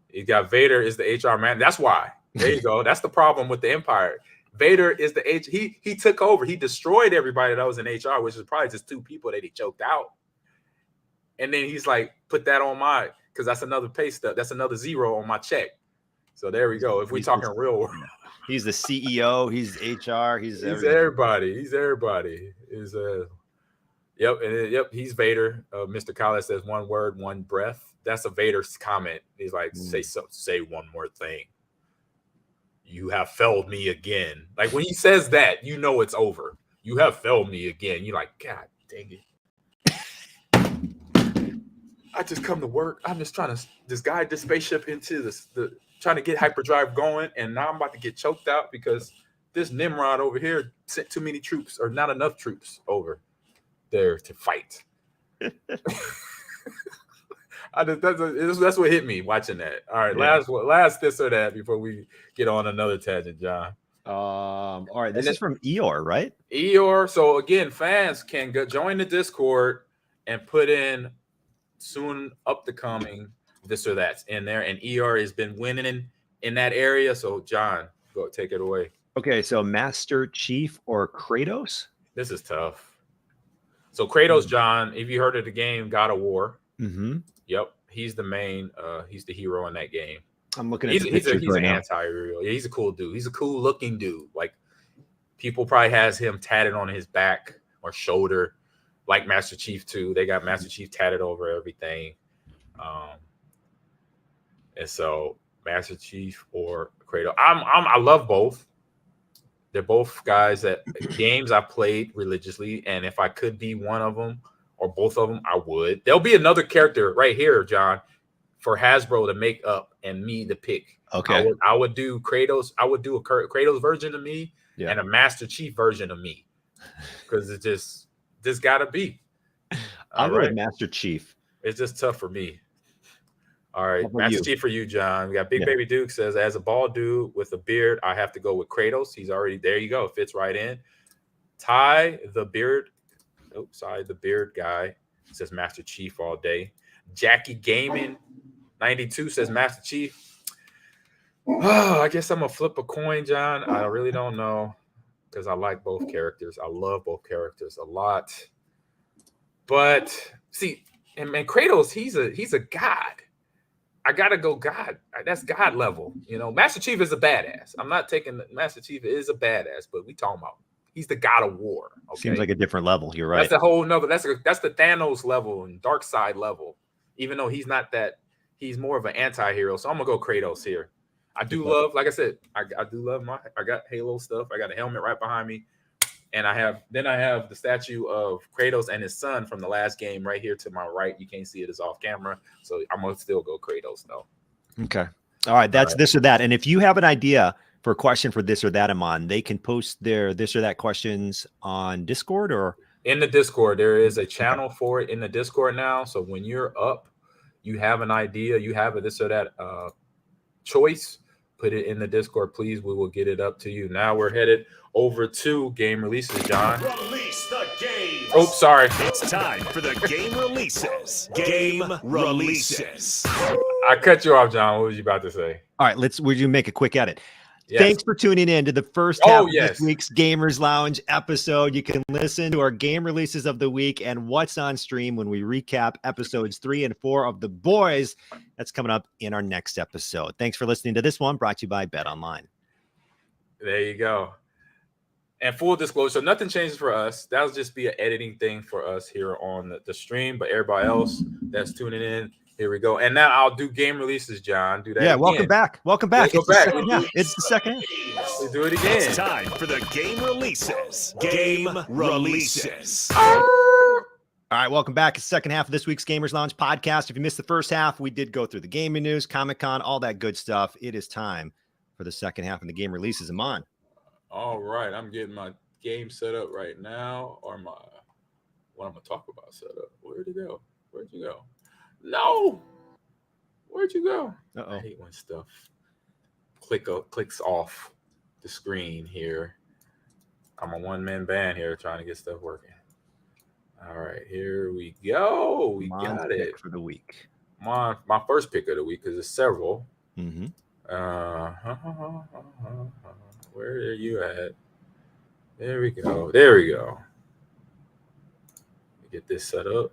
you got Vader is the HR man. That's why. There you go. That's the problem with the Empire. Vader is the he took over. He destroyed everybody that was in HR, which is probably just 2 people that he choked out. And then he's like, put that on my, because that's another pay stub. That's another 0 on my check. So there we go. If we're talking real world. He's the CEO. He's HR. He's everybody. He's everybody. Yep. He's Vader. Mr. Collins says 1 word, 1 breath. That's a Vader's comment. He's like, say one more thing. You have failed me again. Like when he says that, you know it's over. You have failed me again. You're like, God dang it. I just come to work. I'm just trying to guide this spaceship into trying to get hyperdrive going, and now I'm about to get choked out because this Nimrod over here sent too many troops or not enough troops over there to fight. That's what hit me watching that. All right, last this or that before we get on another tangent, John. All right, this is from Eeyore, right? Eeyore. So again, fans can join the Discord and put in soon up the coming this or that's in there, and Eeyore has been winning in that area. So John, go take it away. Okay, so Master Chief or Kratos? This is tough. So Kratos, John, if you heard of the game God of War, yep, he's the main. He's the hero in that game. I'm looking at he's an anti-hero. Yeah, he's a cool dude. He's a cool looking dude. Like people probably has him tatted on his back or shoulder, like Master Chief too. They got Master Chief tatted over everything. And so Master Chief or Kratos. I love both. They're both guys that games I played religiously, and if I could be one of them or both of them, I would. There'll be another character right here, John, for Hasbro to make up and me to pick. Okay, I would do Kratos. I would do a Kratos version of me and a Master Chief version of me, because it just gotta be. I'll go with Master Chief. It's just tough for me. All right, Master Chief for you, John. We got Big Baby Duke says, as a bald dude with a beard, I have to go with Kratos. He's already there. You go, fits right in. Ty the beard. The beard guy says Master Chief all day. Jackie Gaming 92 says Master Chief. Oh, I guess I'm gonna flip a coin, John. I really don't know because I like both characters. I love both characters a lot. But see, and Kratos, he's a god. I gotta go God. That's God level. You know, Master Chief is a badass. I'm not taking Master Chief is a badass, but we talking about he's the God of War. Okay? Seems like a different level. You're right. That's a whole nother. That's the Thanos level and Dark Side level. Even though he's not that, he's more of an anti-hero. So I'm gonna go Kratos here. I do love, like I said, I do love I got Halo stuff. I got a helmet right behind me, and I have the statue of Kratos and his son from the last game right here to my right. You can't see it; it's off camera, so I'm gonna still go Kratos though. Okay, all right, that's this or that. And if you have an idea for a question for this or that, Ahman, they can post their this or that questions on Discord or in the Discord. There is a channel for it in the Discord now. So when you're up, you have an idea, you have a this or that choice, put it in the Discord, please. We will get it up to you. Now we're headed over to game releases, John. Release the game. Oh, sorry. It's time for the game releases. Game releases. I cut you off, John. What was you about to say? all right, would you make a quick edit? Yes. Thanks for tuning in to the first half of this week's Gamers Lounge episode. You can listen to our game releases of the week and what's on stream when we recap episodes 3 and 4 of The Boys. That's coming up in our next episode. Thanks for listening to this one, brought to you by Bet Online. There you go. And full disclosure, nothing changes for us. That'll just be an editing thing for us here on the stream. But everybody else that's tuning in, here we go. And now I'll do game releases, John. Do that. Yeah, again. Welcome back. Welcome back. Let's go back. It's the second half. We do it again. It's time for the game releases. Game releases. All right, welcome back. It's the second half of this week's Gamers Lounge podcast. If you missed the first half, we did go through the gaming news, Comic-Con, all that good stuff. It is time for the second half of the game releases. Ahman. All right, I'm getting my game set up right now, or what I'm gonna talk about set up. Where'd it go? Where'd you go? No, where'd you go? I hate when stuff clicks off the screen here. I'm a one-man band here trying to get stuff working. All right, here we go. We got it for the week. My first pick of the week, because there's several. Mm-hmm. Where are you at? There we go. There we go. Get this set up.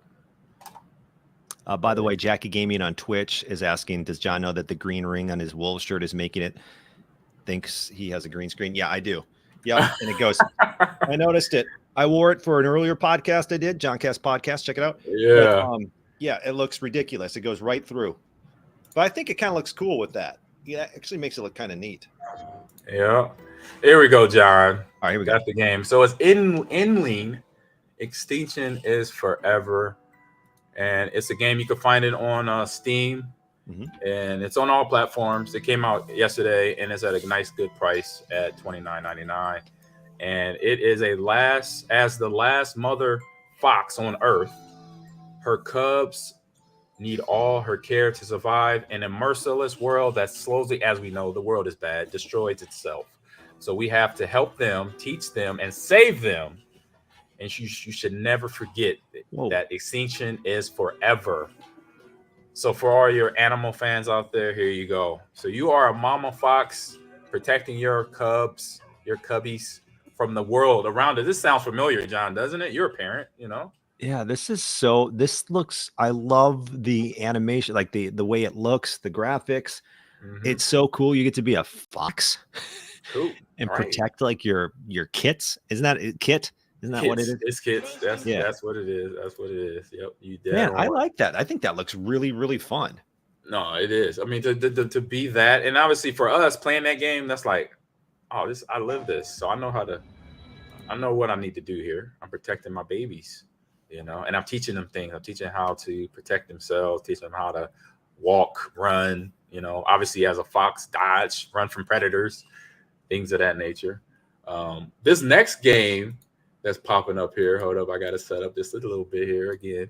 By the way, Jackie Gaming on Twitch is asking, does John know that the green ring on his Wolves shirt is making it thinks he has a green screen? Yeah, I do. Yeah, and it goes. I noticed it. I wore it for an earlier podcast I did, Johncast podcast. Check it out. Yeah. But, yeah, it looks ridiculous. It goes right through. But I think it kind of looks cool with that. Yeah, it actually makes it look kind of neat. Yeah. Here we go, John. All right, here we go. Got the game. So it's Inling. Extinction is Forever. And it's a game you can find it on Steam. Mm-hmm. And it's on all platforms. It came out yesterday and it's at a nice good price at $29.99. And it is the last mother fox on Earth. Her cubs need all her care to survive in a merciless world that slowly, as we know, the world is bad, destroys itself. So we have to help them, teach them, and save them. And you should never forget that extinction is forever. So for all your animal fans out there, here you go. So you are a mama fox protecting your cubs, your cubbies from the world around it. This sounds familiar, John, doesn't it? You're a parent, you know? Yeah, this looks, I love the animation, like the way it looks, the graphics. Mm-hmm. It's so cool. You get to be a fox cool. and protect like your kits. Isn't that kit? Isn't that what it is? It's kits. That's what it is. That's what it is. Yep. You did. Man, I like that. I think that looks really, really fun. No, it is. I mean, to be that, and obviously for us playing that game, that's like, oh, I live this, so I know what I need to do here. I'm protecting my babies, you know, and I'm teaching them things. I'm teaching how to protect themselves, teaching them how to walk, run, you know, obviously as a fox, dodge, run from predators, things of that nature. This next game that's popping up here, hold up, I got to set up just a little bit here again.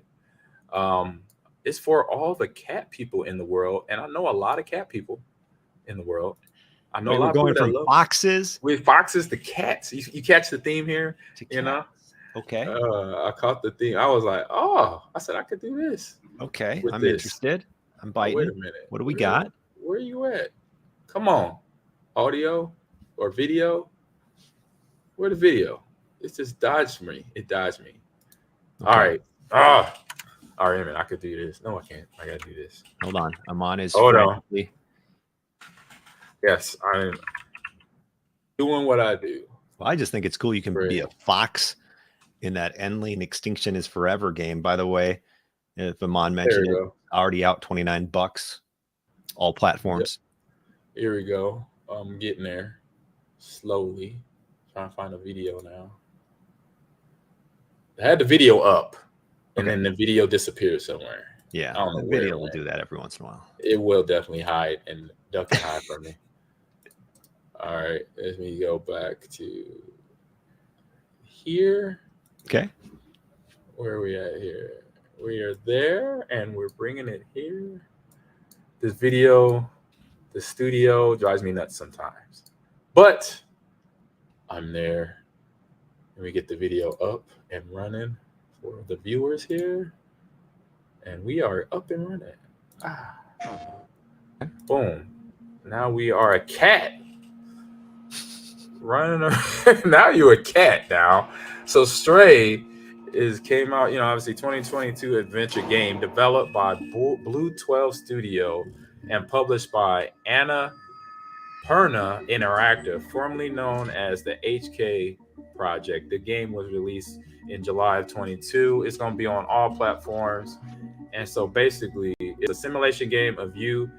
It's for all the cat people in the world, and I know a lot of cat people in the world. I know a lot of people from foxes with foxes to cats. You catch the theme here, you know? Okay. I caught the theme. I was like, oh, I said I could do this. Okay, I'm interested. I'm biting. Wait a minute. What do we got? Where are you at? Come on, audio or video? Where the video? It just dodged me. It dodged me. Okay. All right. All right, man, I could do this. No, I can't. I gotta do this. Hold on. Ahman is Hold on. frantically- Yes, I'm doing what I do. Well, I just think it's cool you can be a fox in that Endling Extinction is Forever game. By the way, if Ahman mentioned it, already out $29, all platforms. Yep. Here we go. I'm getting there slowly. Trying to find a video now. I had the video up, and then the video disappeared somewhere. Yeah, I don't know the where video it will went. do that every once in a while. It will definitely hide and duck and hide from me. All right, let me go back to here. Okay. Where are we at here? We are there, and we're bringing it here. This video, the studio drives me nuts sometimes, but I'm there. Let me get the video up and running for the viewers here, and we are up and running. Boom. Now we are a cat running around. Now you're a cat now. So Stray came out, obviously 2022 adventure game developed by Blue 12 Studio and published by Annapurna Interactive, formerly known as the HK Project. The game was released in July of 22. It's going to be on all platforms. And so basically, it's a simulation game of you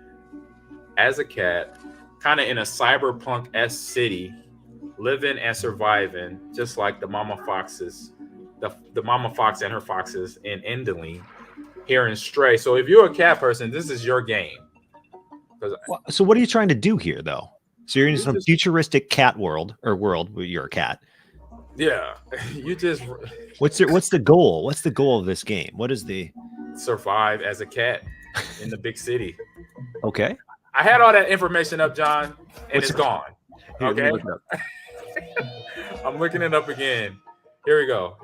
as a cat, kind of in a cyberpunk-esque city, living and surviving, just like the Mama Foxes, the Mama Fox and her foxes in Endling here in Stray. So if you're a cat person, this is your game. So what are you trying to do here, though? So you're in some futuristic cat world where you're a cat. Yeah, you just. What's the goal? What's the goal of this game? What is the survive as a cat in the big city? Okay. I had all that information up, John, and it's gone. Okay. I'm looking it up again. Here we go.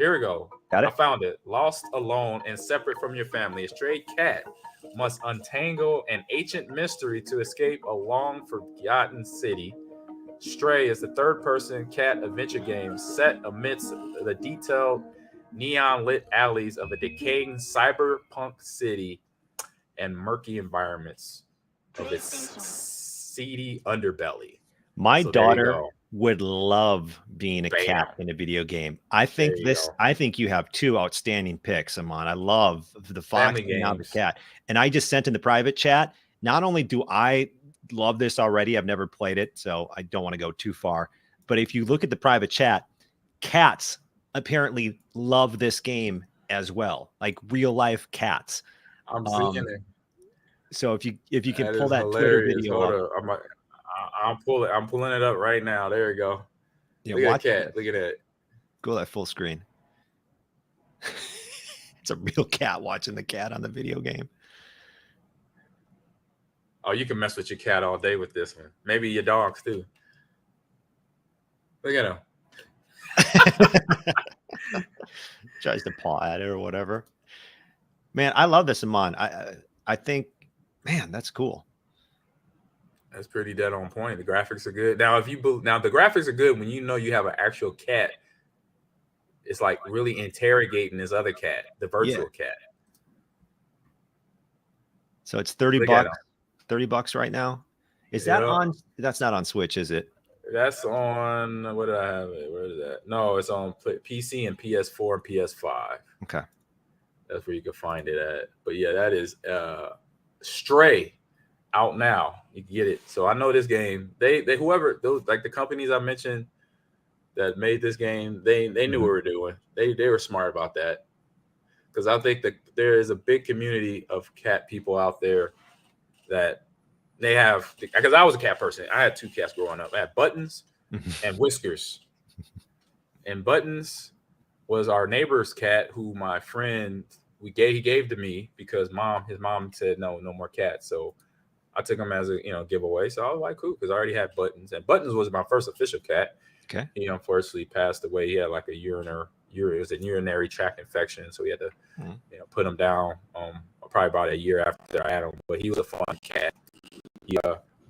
Got it. I found it. Lost, alone, and separate from your family, a stray cat must untangle an ancient mystery to escape a long forgotten city. Stray is the third-person cat adventure game set amidst the detailed neon-lit alleys of a decaying cyberpunk city and murky environments of its seedy underbelly. My daughter would love being a cat in a video game. I think you have two outstanding picks, Ahman. I love the fox and now the cat. And I just sent in the private chat. Not only do I love this already, I've never played it, so I don't want to go too far. But if you look at the private chat, cats apparently love this game as well, like real life cats. I'm seeing it. So if you can pull that hilarious. Twitter video up. I'm pulling it up right now. There you go. Yeah, look at that cat. Look at that. Go that full screen. It's a real cat watching the cat on the video game. Oh, you can mess with your cat all day with this one. Maybe your dogs too. Look at him. Tries to paw at it or whatever. Man, I love this, Ahman. I think, man, that's cool. That's pretty dead on point. The graphics are good. Now, the graphics are good when you have an actual cat. It's like really interrogating this other cat, the virtual cat. So it's $30. $30 right now. Is that on? That's not on Switch, is it? That's on. What did I have it? Where is that? No, it's on PC and PS4 and PS5. Okay, that's where you can find it at. But yeah, that is Stray out now. You can get it. So I know this game. They whoever those like the companies I mentioned that made this game, they knew what we were doing. They were smart about that, because I think that there is a big community of cat people out there that they have, because I was a cat person. I had two cats growing up. I had Buttons and Whiskers. And Buttons was our neighbor's cat who my friend he gave to me because his mom said no more cats. So I took him as a giveaway. So I was like, cool, because I already had Buttons. And Buttons was my first official cat. Okay. He unfortunately passed away. He had like a urinary tract infection. So we had to put him down probably about a year after I had him. But he was a fun cat.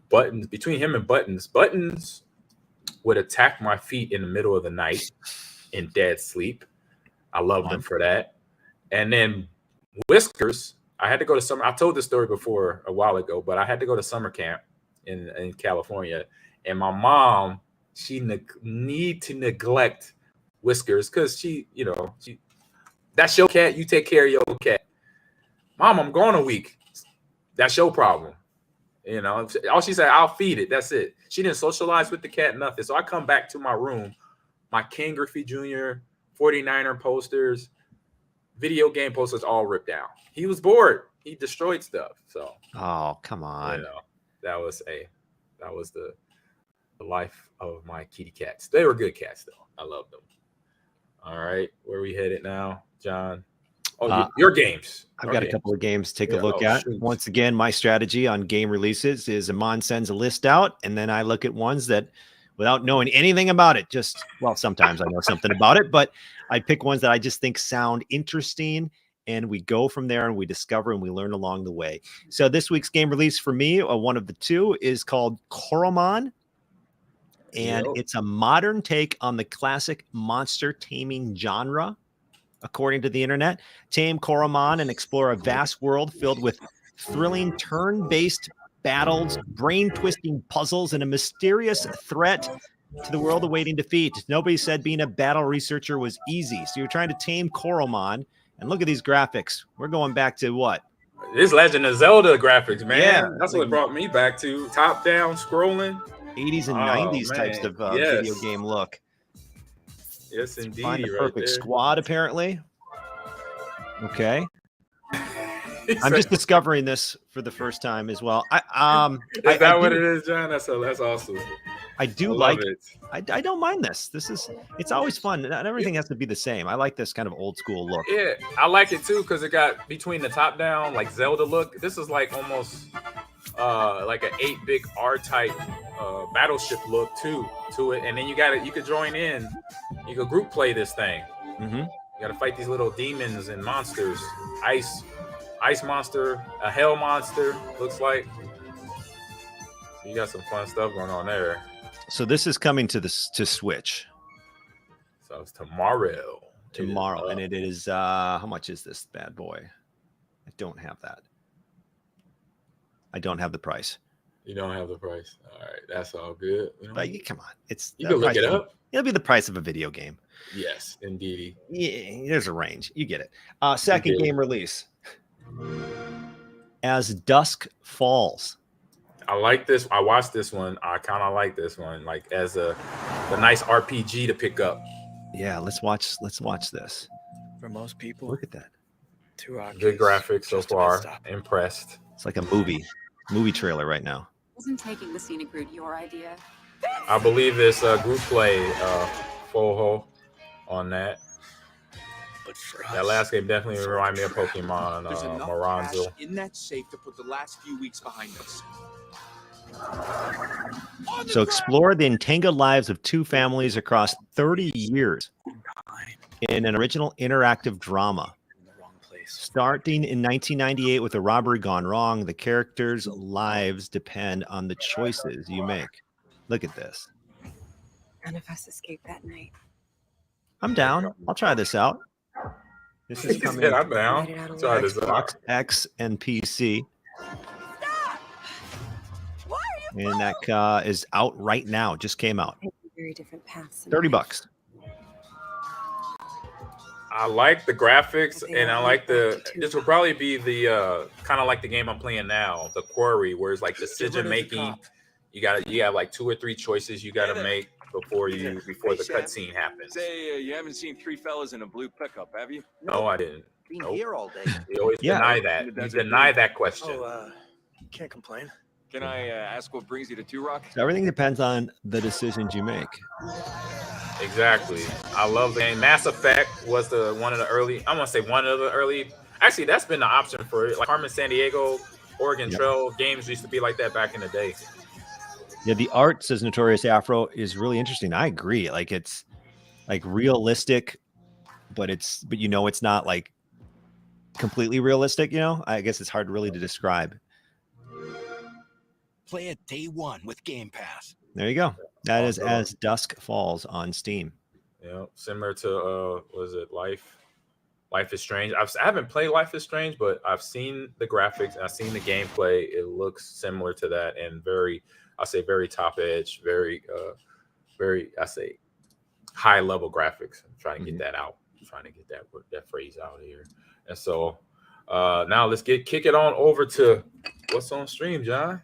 Buttons, between him and Buttons would attack my feet in the middle of the night in dead sleep. I loved him for that. And then Whiskers. I had to go to summer. I told this story before a while ago, but I had to go to summer camp in California, and my mom, she need to neglect Whiskers because she that's your cat. You take care of your cat. Mom, I'm gone a week. That's your problem. All she said, I'll feed it. That's it. She didn't socialize with the cat, nothing. So I come back to my room, my Ken Griffey Jr., 49er posters, video game posters all ripped down. He was bored. He destroyed stuff. So oh, come on. That was the life of my kitty cats. They were good cats though. I loved them. All right, where are we headed now, John? Oh, your games. I've got a couple of games to take a look at. Shoot. Once again, my strategy on game releases is Ahman sends a list out, and then I look at ones that, without knowing anything about it, sometimes I know something about it, but I pick ones that I just think sound interesting, and we go from there and we discover and we learn along the way. So this week's game release for me, one of the two, is called Coromon, and it's a modern take on the classic monster taming genre. According to the internet, tame Coromon and explore a vast world filled with thrilling turn-based battles, brain-twisting puzzles, and a mysterious threat to the world awaiting defeat. Nobody said being a battle researcher was easy. So you're trying to tame Coromon, and look at these graphics. We're going back to what? This Legend of Zelda graphics, man. Yeah, that's what brought me back to top-down scrolling. 80s and 90s types of video game look. Yes, indeed. Find the perfect squad, apparently. Okay. I'm just discovering this for the first time as well. Is that what it is, John? That's awesome. I like it. I don't mind this. It's always fun. Not everything has to be the same. I like this kind of old school look. Yeah, I like it too because it got between the top down like Zelda look. This is like almost like an 8-bit R-type battleship look to it, and then you could join in. You could group play this thing. Mm-hmm. You got to fight these little demons and monsters. Ice monster, a hell monster. Looks like. You got some fun stuff going on there. So this is coming to Switch. So it's tomorrow. And it is how much is this bad boy? I don't have that. I don't have the price. You don't have the price. All right, that's all good. But come on, you can look it up. It'll be the price of a video game. Yes, indeed. Yeah, there's a range. You get it. Second game release. As Dusk Falls. I like this. I watched this one. I kind of like this one, like as a nice RPG to pick up. Yeah, let's watch this. For most people, look at that. Good graphics so far. Impressed. It's like a movie trailer right now. Wasn't taking the scenic route your idea? I believe this group play Foho on that. But for that last game definitely reminded me of Pokemon Moranzo. In that safe to put the last few weeks behind us. So explore the entangled lives of two families across 30 years in an original interactive drama. Starting in 1998 with a robbery gone wrong, the characters' lives depend on the choices you make. Look at this. None of us escaped that night. I'm down. I'll try this out. This is coming. I'm down. Try this out. Xbox X and PC. And that is out right now. Just came out. Very different paths. $30. I like the graphics, and I like this will probably be the kind of like the game I'm playing now, the Quarry, where it's like decision making. You have like 2 or 3 choices you got to make before the cutscene happens. Say you haven't seen 3 fellas in a blue pickup, have you? No, I didn't. Been Nope. here all day. You always deny that. You deny that question. Can't complain. Can I ask what brings you to Two Rock? So everything depends on the decisions you make. Exactly. I love the game. Mass Effect was one of the early. Actually, that's been the option for it. Like Carmen Sandiego, Oregon Trail games used to be like that back in the day. Yeah, the art, says Notorious Afro, is really interesting. I agree. Like it's like realistic, but it's not like completely realistic. I guess it's hard really to describe. Play it day one with Game Pass. There you go. That is As Dusk Falls on Steam. Yeah, similar to was it Life? Life is Strange. I haven't played Life is Strange, but I've seen the graphics and I've seen the gameplay. It looks similar to that and very top edge, very I say high level graphics. I'm trying to get that out. I'm trying to get that phrase out here. And so now let's kick it on over to what's on stream, John.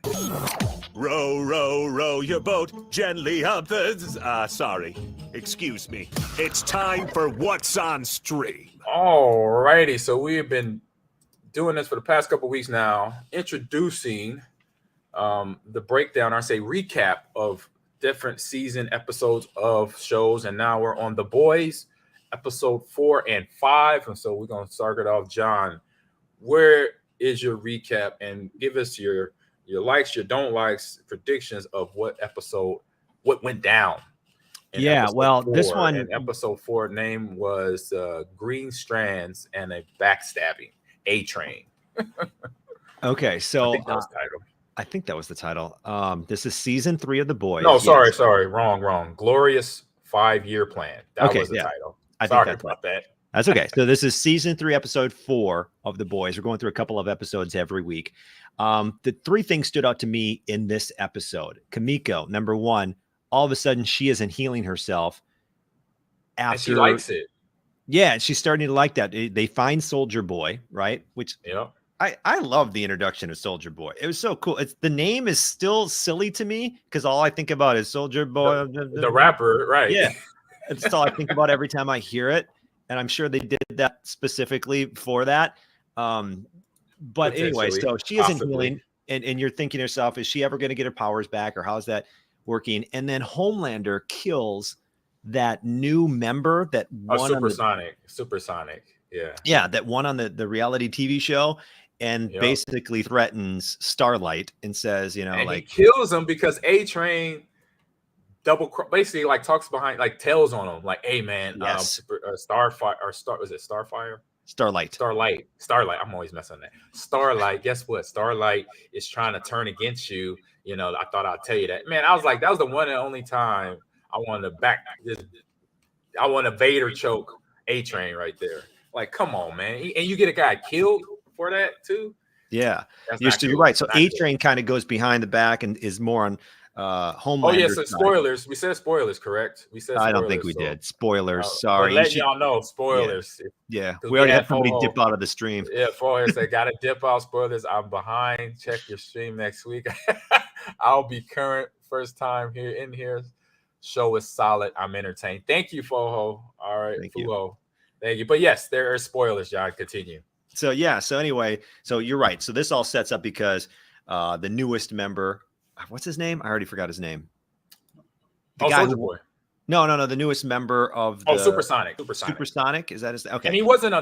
Row, row, row your boat gently up the... sorry. Excuse me. It's time for What's on Stream. All righty. So we have been doing this for the past couple weeks now, introducing the breakdown, or I say recap of different season episodes of shows. And now we're on The Boys, episode 4 and 5. And so we're going to start it off. John, where is your recap? And give us your likes, your don't likes, predictions of what went down. Yeah, well, this one in episode 4 name was Green Strands and a Backstabbing A-Train. Okay, so I think that was the title. I think that was the title. This is season 3 of The Boys. No, sorry, wrong. Glorious 5-year plan. That was the title. Sorry about that. That's okay. So this is season 3, episode 4 of The Boys. We're going through a couple of episodes every week. The 3 things stood out to me in this episode. Kamiko, number 1, all of a sudden she isn't healing herself. And she likes it. Yeah, she's starting to like that. They find Soldier Boy, right? Which I love the introduction of Soldier Boy. It was so cool. The name is still silly to me because all I think about is Soldier Boy. The rapper, right? Yeah. That's all I think about every time I hear it. And I'm sure they did that specifically for that. But anyway, so she isn't healing. And you're thinking to yourself, is she ever going to get her powers back, or how's that working? And then Homelander kills that new member that won Supersonic. Yeah, that won on the reality TV show, and basically threatens Starlight and says, and he kills him because A-Train basically like talks behind, like tells on him, like, hey man, Starfire, or was it Starfire? Starlight. I'm always messing on that. Starlight, guess what? Starlight is trying to turn against you. I thought I'd tell you that. Man, I was like, that was the one and only time I wanted a Vader choke A-Train right there. Like, come on, man. And you get a guy killed for that too? Yeah. You're right. So A-Train kind of goes behind the back and is more on Homelander. Oh, yes, spoilers. We said spoilers, correct? We said spoilers. I don't think we did. Spoilers. Sorry. Letting y'all know, spoilers. Yeah. We already had somebody dip out of the stream. Yeah, Foyer said, got to dip out. Spoilers. I'm behind. Check your stream next week. I'll be current. First time here. Show is solid. I'm entertained. Thank you, Foho. All right, Thank you. But yes, there are spoilers, John. Continue. So anyway, so you're right. So this all sets up because the newest member, what's his name? I already forgot his name. Soldier Boy. No. The newest member of Supersonic. Supersonic. Is that his? Okay. And he wasn't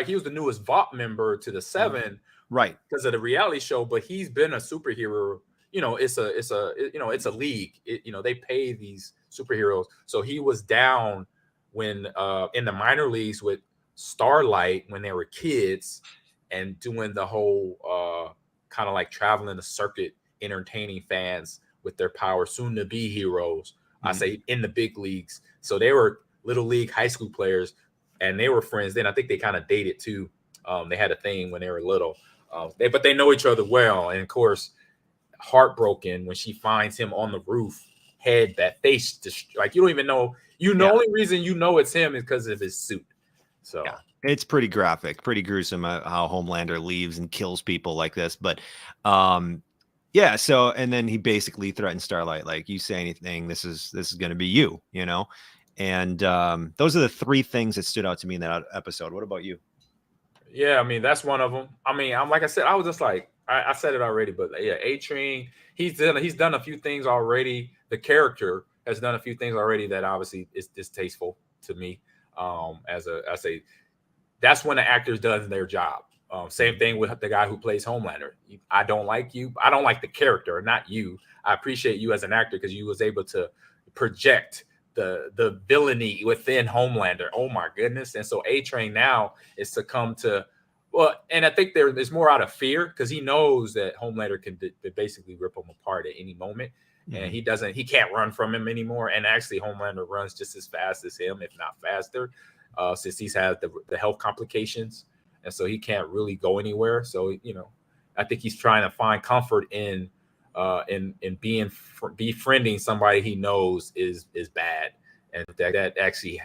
he was the newest Vault member to the 7, right? Because of the reality show. But he's been a superhero. It's a league. They pay these superheroes. So he was down when in the minor leagues with Starlight when they were kids, and doing the whole kind of like traveling the circuit, entertaining fans with their power, soon to be heroes. I say in the big leagues. So they were little league high school players, and they were friends then. I think they kind of dated too. They had a thing when they were little. But they know each other well. And of course, heartbroken when she finds him on the roof, that face, like you don't even know. The only reason you know it's him is because of his suit. So it's pretty graphic, pretty gruesome how Homelander leaves and kills people like this. But so and then he basically threatens Starlight, like, you say anything, this is going to be you, And those are the 3 things that stood out to me in that episode. What about you? Yeah, I mean, that's one of them. I mean, like I said, I was just like, I said it already, but yeah, A-Train, he's done a few things already. The character has done a few things already that obviously is distasteful to me. That's when the actors does their job. Same thing with the guy who plays Homelander. I don't like you. I don't like the character, not you. I appreciate you as an actor because you was able to project the villainy within Homelander. Oh my goodness. And so A-Train now is succumb to, and I think there's more out of fear because he knows that Homelander can basically rip him apart at any moment. And he can't run from him anymore. And actually Homelander runs just as fast as him, if not faster. since he's had the health complications, and so he can't really go anywhere. So I think he's trying to find comfort in befriending somebody he knows is bad, and that actually,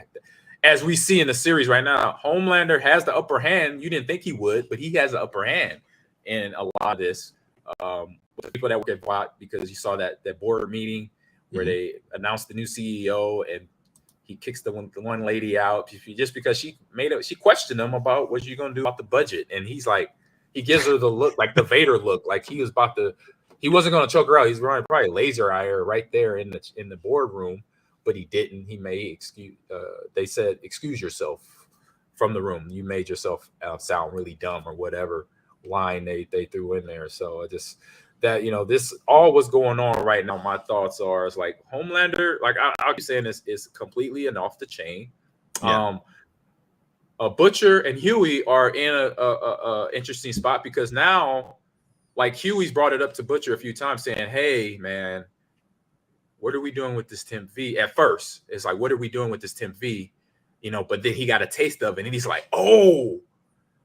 as we see in the series right now, Homelander has the upper hand. You didn't think he would, but he has the upper hand in a lot of this. With the people that work at Vought, because you saw that board meeting where they announced the new CEO, and he kicks the one lady out just because she questioned him about what you're going to do about the budget, and he's like, he gives her the look, like the Vader look, like he wasn't going to choke her out. He's going to probably laser eye her right there in the boardroom, but he didn't. He made they said, excuse yourself from the room. You made yourself sound really dumb, or whatever line they threw in there. So I just that this all what's going on right now. My thoughts are is like Homelander, like I'll be saying this is completely and off the chain. Yeah. Butcher and Huey are in a interesting spot, because now, like, Huey's brought it up to Butcher a few times saying, hey man, what are we doing with this Tim V? At first it's like, what are we doing with this Tim V? But then he got a taste of it, and he's like, oh,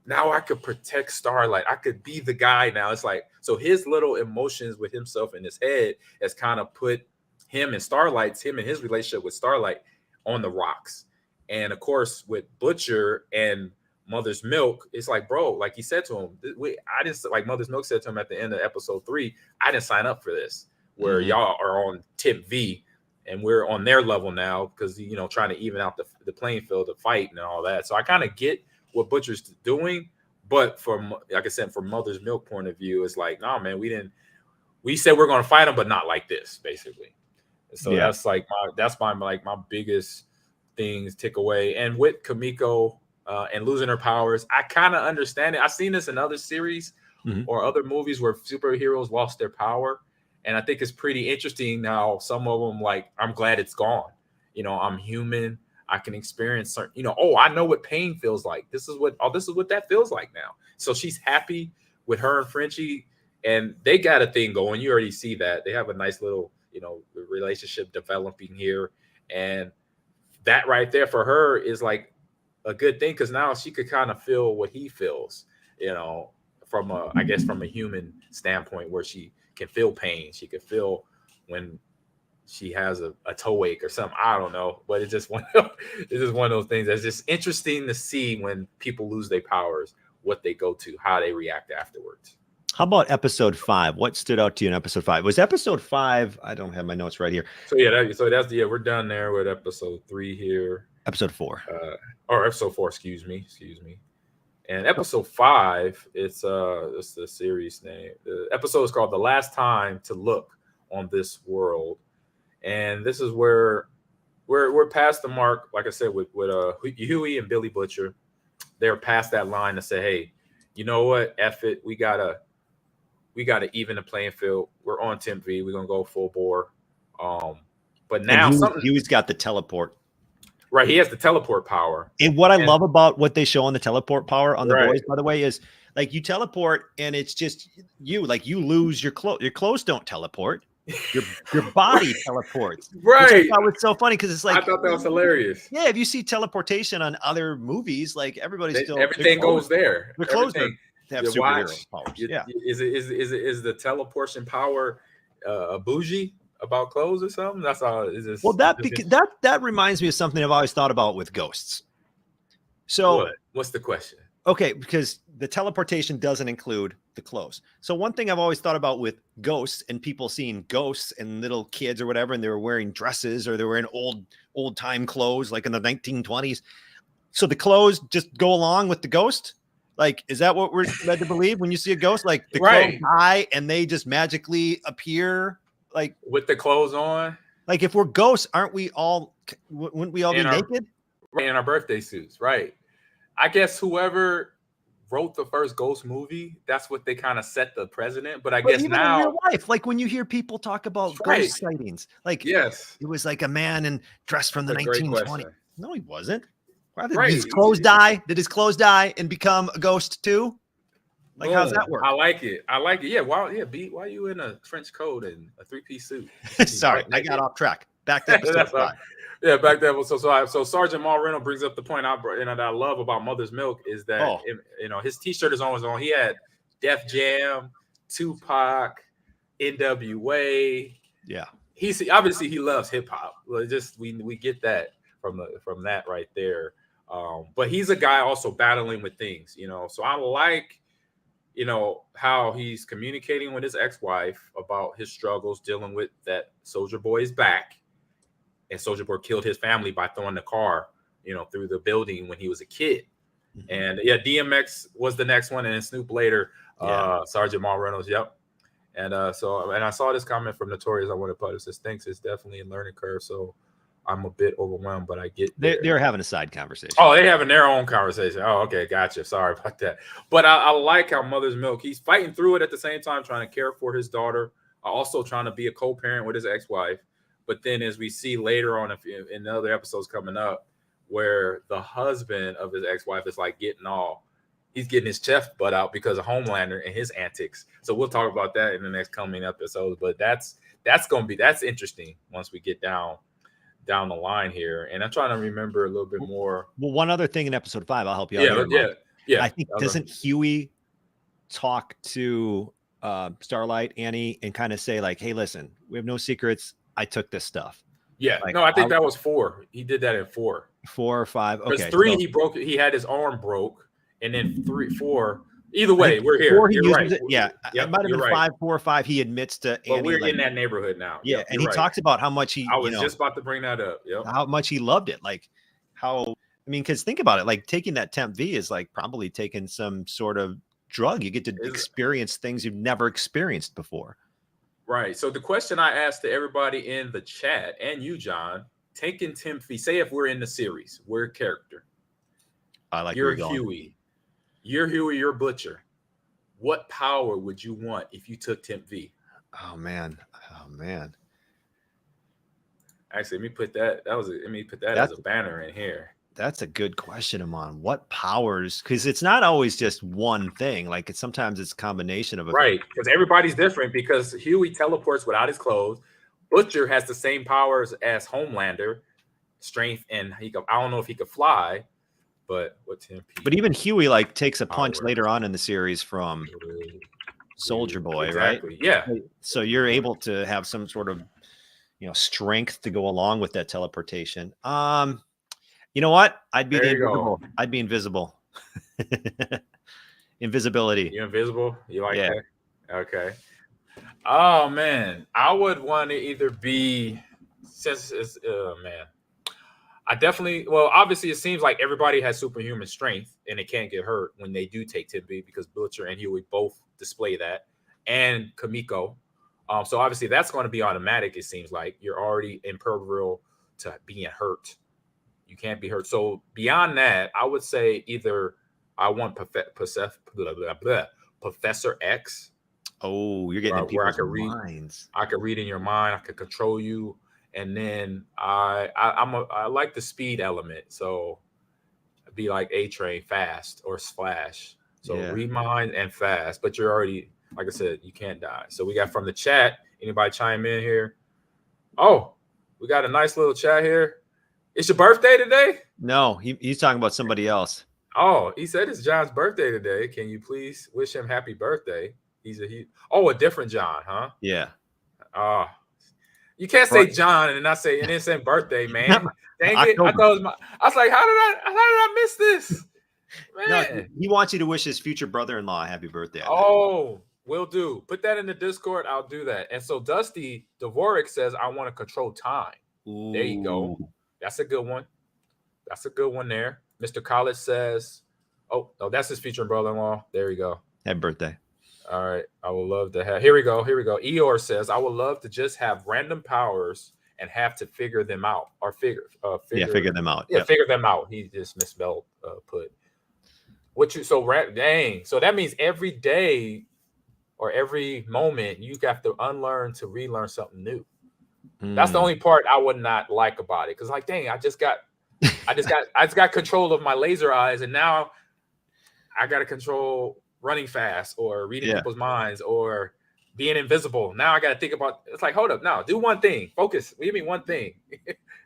now I could protect Starlight. I could be the guy now. It's like, so his little emotions with himself in his head has kind of put him and his relationship with Starlight on the rocks. And of course, with Butcher and Mother's Milk, it's like, bro, like he said to him, I didn't, like Mother's Milk said to him at the end of episode 3, I didn't sign up for this, where y'all are on Tim V and we're on their level now, because, trying to even out the playing field to fight and all that. So I kind of get what Butcher's doing, but from, like I said, from Mother's Milk point of view, it's like, no, man, we said we're going to fight him, but not like this, basically. And so that's like my biggest things tick away. And with Kamiko and losing her powers, I kind of understand it. I've seen this in other series or other movies where superheroes lost their power, and I think it's pretty interesting now. Some of them, like, I'm glad it's gone. I'm human. I can experience certain, I know what pain feels like. This is what that feels like now. So she's happy with her and Frenchie, and they got a thing going. You already see that. They have a nice little, relationship developing here. And that right there for her is like a good thing, because now she could kind of feel what he feels, from a human standpoint, where she can feel pain. She could feel when she has a toe ache or something. I don't know, but it's just one of those things that's just interesting to see when people lose their powers, what they go to, how they react afterwards. How about episode 5? What stood out to you in episode 5? Was episode 5? I don't have my notes right here. So we're done there with episode 3 here. Episode 4. Or episode 4, excuse me. And episode 5, it's the series name. The episode is called The Last Time to Look on This World. And this is where we're past the mark, like I said, with Huey and Billy Butcher. They're past that line to say, hey, you know what? F it. We gotta even the playing field. We're on Tim V. We're gonna go full bore. But now Huey's got the teleport. Right, he has the teleport power. And what I love about what they show on the teleport power on the boys, by the way, is like you teleport and it's just you. Like you lose your clothes. Your clothes don't teleport. Your body teleports. Right. That was so funny because it's like, I thought that was hilarious. Yeah, if you see teleportation on other movies, like everything goes there. Their clothes have superhero powers. Yeah. Is the teleportation power a bougie about clothes or something? That's all. Well, that reminds me of something I've always thought about with ghosts. So what's the question? Okay, because the teleportation doesn't include the clothes. So one thing I've always thought about with ghosts and people seeing ghosts and little kids or whatever, and they were wearing dresses or they were wearing old time clothes like in the 1920s. So the clothes just go along with the ghost. Like, is that what we're led to believe when you see a ghost? Like the clothes die and they just magically appear, like with the clothes on. Like if we're ghosts, wouldn't we all be naked? Right, in our birthday suits, right? I guess whoever wrote the first ghost movie, that's what they kind of set the precedent. But I guess even now, in real life, like when you hear people talk about ghost sightings, like it was like a man in dress from the 1920s. No, he wasn't. Did his clothes die? Did his clothes die and become a ghost too? Like, how's that work? I like it. Yeah. Why are you in a trench coat and a 3-piece suit? Sorry, I got off track. Back to episode 5. Yeah, back then. So Sergeant Moreno brings up the point that I love about Mother's Milk is that his T-shirt is always on. He had Def Jam, Tupac, NWA. Yeah, obviously he loves hip hop. Well, just we get that from that right there. But he's a guy also battling with things, So I like, how he's communicating with his ex-wife about his struggles dealing with that Soldier Boy is back. And Soldier Boy killed his family by throwing the car, through the building when he was a kid. Mm-hmm. And DMX was the next one, and then Snoop later, Sergeant Moreno's. Yep. And I saw this comment from Notorious. I want to put it says, thanks. It's definitely a learning curve. So I'm a bit overwhelmed, but I get they're having a side conversation. Oh, they're having their own conversation. Oh, okay, gotcha. Sorry about that. But I like how Mother's Milk, he's fighting through it at the same time, trying to care for his daughter, also trying to be a co-parent with his ex-wife. But then as we see later on in the other episodes coming up, where the husband of his ex-wife is like he's getting his chest butt out because of Homelander and his antics. So we'll talk about that in the next coming episodes. But that's interesting once we get down the line here. And I'm trying to remember a little bit more. Well, one other thing in episode 5, I'll help you out. Yeah. I think doesn't Huey talk to Starlight, Annie, and kind of say like, hey, listen, we have no secrets. I took this stuff. Yeah. Like, no, I think that was 4. He did that in 4. 4 or 5. Okay. Because 3, he had his arm broke. And then 4. Either way, we're here. 4, you're right. Yeah. Yep, it might have been 5, 4 or 5. He admits to Annie. But we're in that neighborhood now. Yeah. Yep, and he talks about how much I was just about to bring that up. Yep. How much he loved it. Like because think about it. Like taking that Temp V is like probably taking some sort of drug. You get to experience things you've never experienced before. Right. So the question I asked to everybody in the chat and you, John, taking Temp V, say if we're in the series, we're a character. I like you're Huey. You're Huey, you're Butcher. What power would you want if you took Temp V? Oh man. Actually, let me put that as a banner in here. That's a good question, Ahman. What powers? Because it's not always just one thing. Like sometimes it's a combination of right. Because everybody's different. Because Huey teleports without his clothes. Butcher has the same powers as Homelander, strength, and I don't know if he could fly. But But even Huey like takes a punch later on in the series from Soldier Boy, exactly. Right? Yeah. So you're able to have some sort of strength to go along with that teleportation. You know what? I'd be invisible. I'd be invisible. Invisibility. You're invisible? You like that? Okay. Oh man. I would want to either be I definitely, obviously it seems like everybody has superhuman strength and it can't get hurt when they do take Temp V because Butcher and Huey both display that, and Kamiko. So obviously that's going to be automatic. It seems like you're already impervious to being hurt. You can't be hurt. So beyond that, I would say either I want Professor X. Oh, you're getting in people's minds. I could read in your mind. I could control you. And then I like the speed element. So it'd be like A-Train, fast, or Flash. So read mind and fast. But you're already, like I said, you can't die. So we got from the chat. Anybody chime in here? Oh, we got a nice little chat here. It's your birthday today? No, he's talking about somebody else. Oh, he said it's John's birthday today. Can you please wish him happy birthday? A different John, huh? Yeah. You can't say John and not say innocent birthday, man. Dang it! I thought it was I was like, how did I miss this? Man. No, he wants you to wish his future brother-in-law a happy birthday. Will do. Put that in the Discord. I'll do that. And so Dusty Dvorak says, I want to control time. Ooh. There you go. That's a good one. That's a good one there. Mr. College says, oh, that's his future brother-in-law. There you go. Happy birthday. All right. I would love to have. Here we go. Eeyore says, I would love to just have random powers and have to figure them out. Or figure them out. Yeah, figure them out. He just misspelled put. Dang. So that means every day or every moment you have to unlearn to relearn something new. That's the only part I would not like about it. Because like, dang, I just got control of my laser eyes, and now I got to control running fast or reading people's minds or being invisible. Now I got to think about. It's like, hold up, now do one thing. Focus. Give me one thing.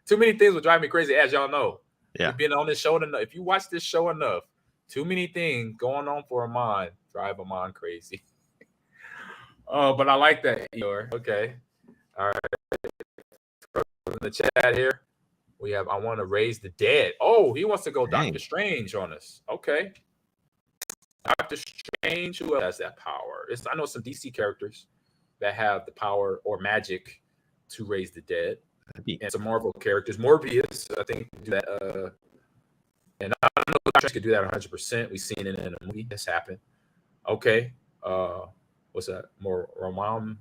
Too many things will drive me crazy, as y'all know. Yeah. You've been on this show enough. If you watch this show enough, too many things going on for Ahman drive Ahman crazy. But I like that, Eeyore. Okay. All right. From the chat here, we have I want to raise the dead. Oh, he wants to go Dang. Doctor Strange on us. Okay. Doctor Strange, who else has that power? I know some DC characters that have the power or magic to raise the dead. And some Marvel characters. Morbius, I think, do that. And I don't know if Doctor Strange could do that 100%. We've seen it in a movie. This happened. Okay. What's that? Roman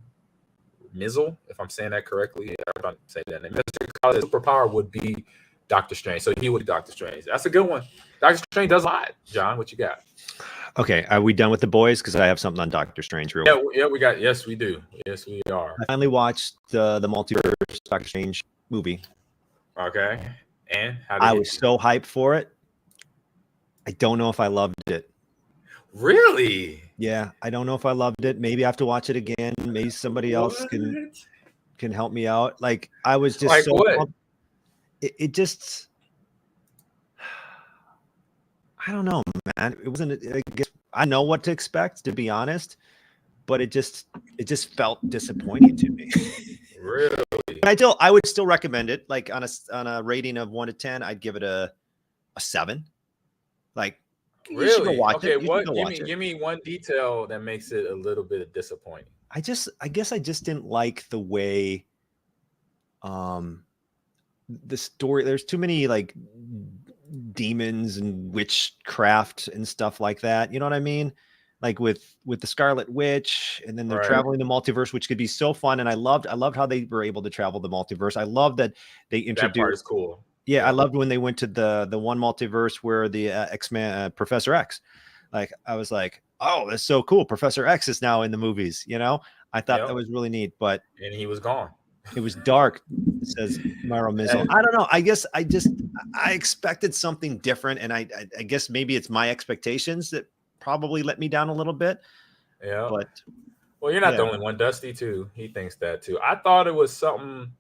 Mizzle, if I'm saying that correctly. I don't say that name. His superpower would be Doctor Strange. So he would be Doctor Strange. That's a good one. Doctor Strange does a lot. John, what you got? Okay, are we done with the boys? Because I have something on Doctor Strange. Yeah, we got. Yes, we do. Yes, we are. I finally watched the multiverse Doctor Strange movie. Okay, and how did I was so hyped for it. I don't know if I loved it. Really? Yeah, I don't know if I loved it. Maybe I have to watch it again. Maybe somebody else can help me out. Like I was just like so. What? It just. I don't know, man. It wasn't. I guess I know what to expect, to be honest, but it just felt disappointing to me. Really? I would still recommend it. Like on a rating of 1 to 10, I'd give it a 7. Like, you should go Really? watch Okay, it. You should go what? Give me one detail that makes it a little bit disappointing. I guess I just didn't like the way, the story. There's too many like demons and witchcraft and stuff like that. You know what I mean? Like with the Scarlet Witch, and then they're traveling the multiverse, which could be so fun. And I loved how they were able to travel the multiverse. I love that they introduced. That part is cool. Yeah, I loved when they went to the one multiverse where the X-Man Professor X. Like I was like, oh, that's so cool. Professor X is now in the movies. You know, I thought that was really neat. But and he was gone. It was dark, says Myro Mizzle. I don't know. I guess I expected something different, and I guess maybe it's my expectations that probably let me down a little bit. Yeah. But well, you're not the only one. Dusty too. He thinks that too. I thought it was something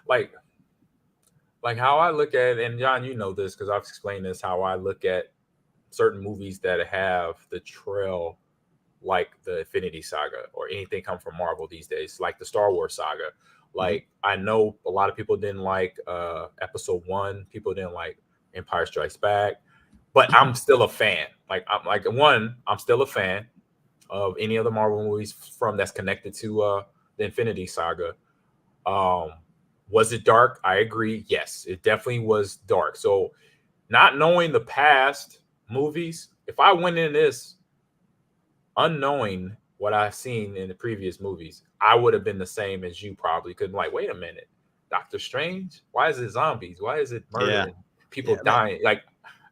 like how I look at it, and John, you know this because I've explained this, how I look at certain movies that have the trail like the Infinity Saga or anything come from Marvel these days, like the Star Wars saga. Like I know a lot of people didn't like episode 1, people didn't like Empire Strikes Back, but I'm still a fan. I'm still a fan of any of the Marvel movies from that's connected to the Infinity Saga. Was it dark? I agree. Yes, it definitely was dark. So not knowing the past movies, if I went in this unknowing what I've seen in the previous movies, I would have been the same as you probably. Could like, wait a minute, Doctor Strange? Why is it zombies? Why is it murder and people dying? Like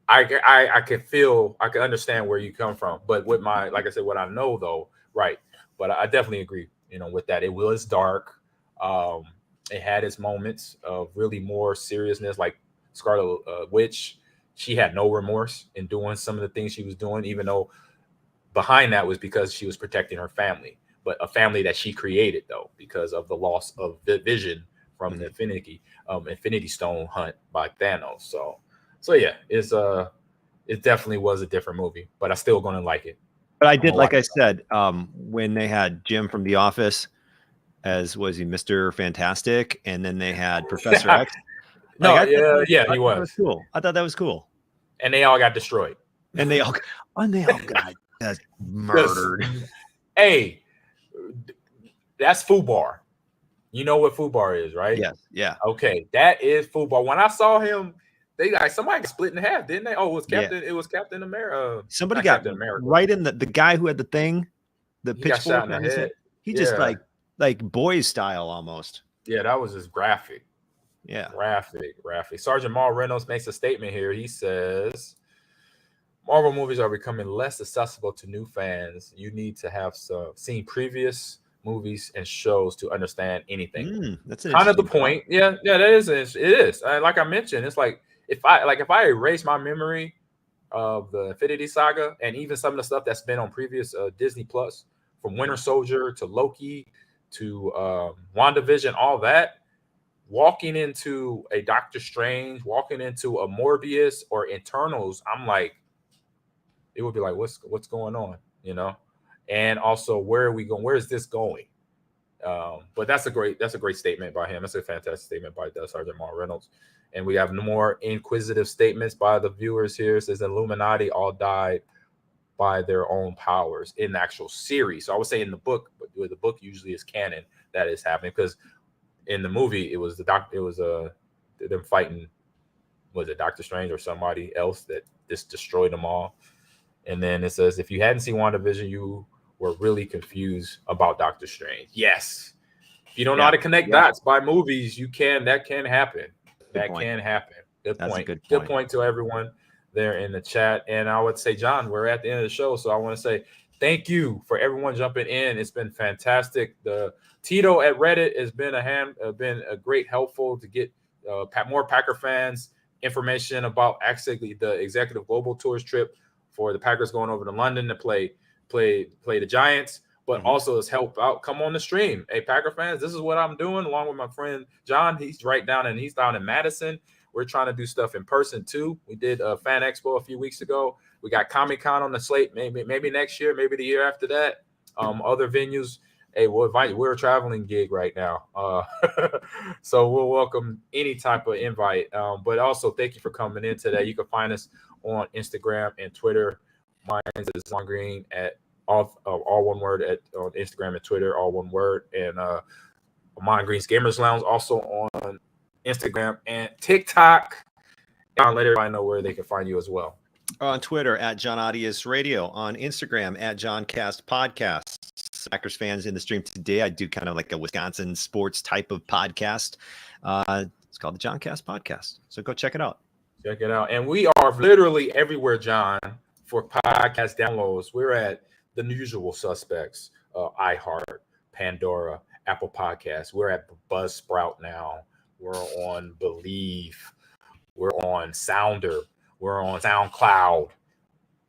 I can understand where you come from. But with my, like I said, what I know though, right. But I definitely agree, with that. It was dark. It had its moments of really more seriousness, like Scarlet Witch. She had no remorse in doing some of the things she was doing, even though behind that was because she was protecting her family, but a family that she created though, because of the loss of the vision from the Infinity Stone hunt by Thanos. So yeah, it definitely was a different movie, but I still gonna like it. But I did, like I said, when they had Jim from The Office as was he Mr. Fantastic, and then they had Professor X. He was. That was cool. I thought that was cool. And they all got destroyed. And they all got murdered. Hey, that's FUBAR. You know what FUBAR is, right? Yes. Yeah. Okay, that is FUBAR. When I saw him, somebody got split in half, didn't they? Oh, it was Captain. Yeah. It was Captain America. Somebody got Captain America. Right in the guy who had the thing, the pitchfork on his head. He just like boys style almost. Yeah, that was just graphic. Yeah, graphic. Sergeant Maul Reynolds makes a statement here. He says, Marvel movies are becoming less accessible to new fans. You need to have seen previous movies and shows to understand anything. That's kind of the point. Yeah, that is. It is. Like I mentioned, it's like if I erase my memory of the Infinity Saga and even some of the stuff that's been on previous Disney Plus from Winter Soldier to Loki to WandaVision, all that, walking into a Doctor Strange, walking into a Morbius or Eternals, I'm like, it would be like, what's going on, you know? And also, where are we going? Where is this going? But that's a great statement by him. That's a fantastic statement by Sergeant Mark Reynolds. And we have more inquisitive statements by the viewers here. It says Illuminati all died by their own powers in the actual series. So I would say in the book, but the book usually is canon that is happening, because in the movie it was them fighting, was it Doctor Strange or somebody else that just destroyed them all. And then it says, if you hadn't seen WandaVision, you were really confused about Doctor Strange. Yes. If you don't know how to connect dots by movies, that can happen. Can happen. Good point. Good point to everyone there in the chat. And I would say, John, we're at the end of the show, so I want to say thank you for everyone jumping in. It's been fantastic. The Tito at Reddit has been a great helpful to get more Packer fans information about actually the Executive Global Tours trip for the Packers going over to London to play the Giants, but also has helped out. Come on the stream. Hey, Packer fans, this is what I'm doing along with my friend John. He's down in Madison. We're trying to do stuff in person too. We did a fan expo a few weeks ago. We got Comic-Con on the slate, maybe next year, maybe the year after that. Other venues. Hey, we'll invite you. We're a traveling gig right now. So we'll welcome any type of invite. But also thank you for coming in today. You can find us on Instagram and Twitter. Mine is Ahman Green at all one word on Instagram and Twitter, all one word. And Ahman Green's Gamers Lounge also on Instagram and TikTok. I'll let everybody know where they can find you as well. On Twitter at John Audius Radio, on Instagram at JohnCast Podcast. Packers fans in the stream today, I do kind of like a Wisconsin sports type of podcast. It's called the JohnCast Podcast. So go check it out. Check it out. And we are literally everywhere, John, for podcast downloads. We're at the usual suspects, iHeart, Pandora, Apple Podcasts. We're at Buzzsprout now. We're on Believe. We're on Sounder. We're on SoundCloud.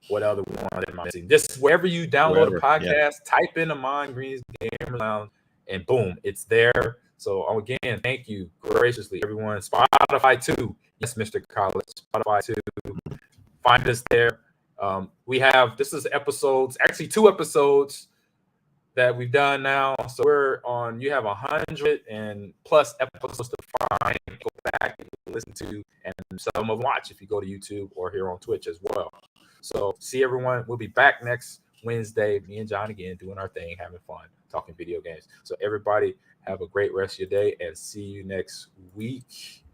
What other one am I missing? Just wherever you download a podcast, type in Ahman Green's Gamer Lounge, and boom, it's there. So again, thank you graciously, everyone. Spotify too. Yes, Mr. College. Spotify too. Find us there. This is episodes, actually 2 episodes that we've done now. So you have 100 and plus episodes to find, go back and listen to, and some of them watch if you go to YouTube or here on Twitch as well. So see everyone. We'll be back next Wednesday. Me and John again doing our thing, having fun, talking video games. So everybody have a great rest of your day and see you next week.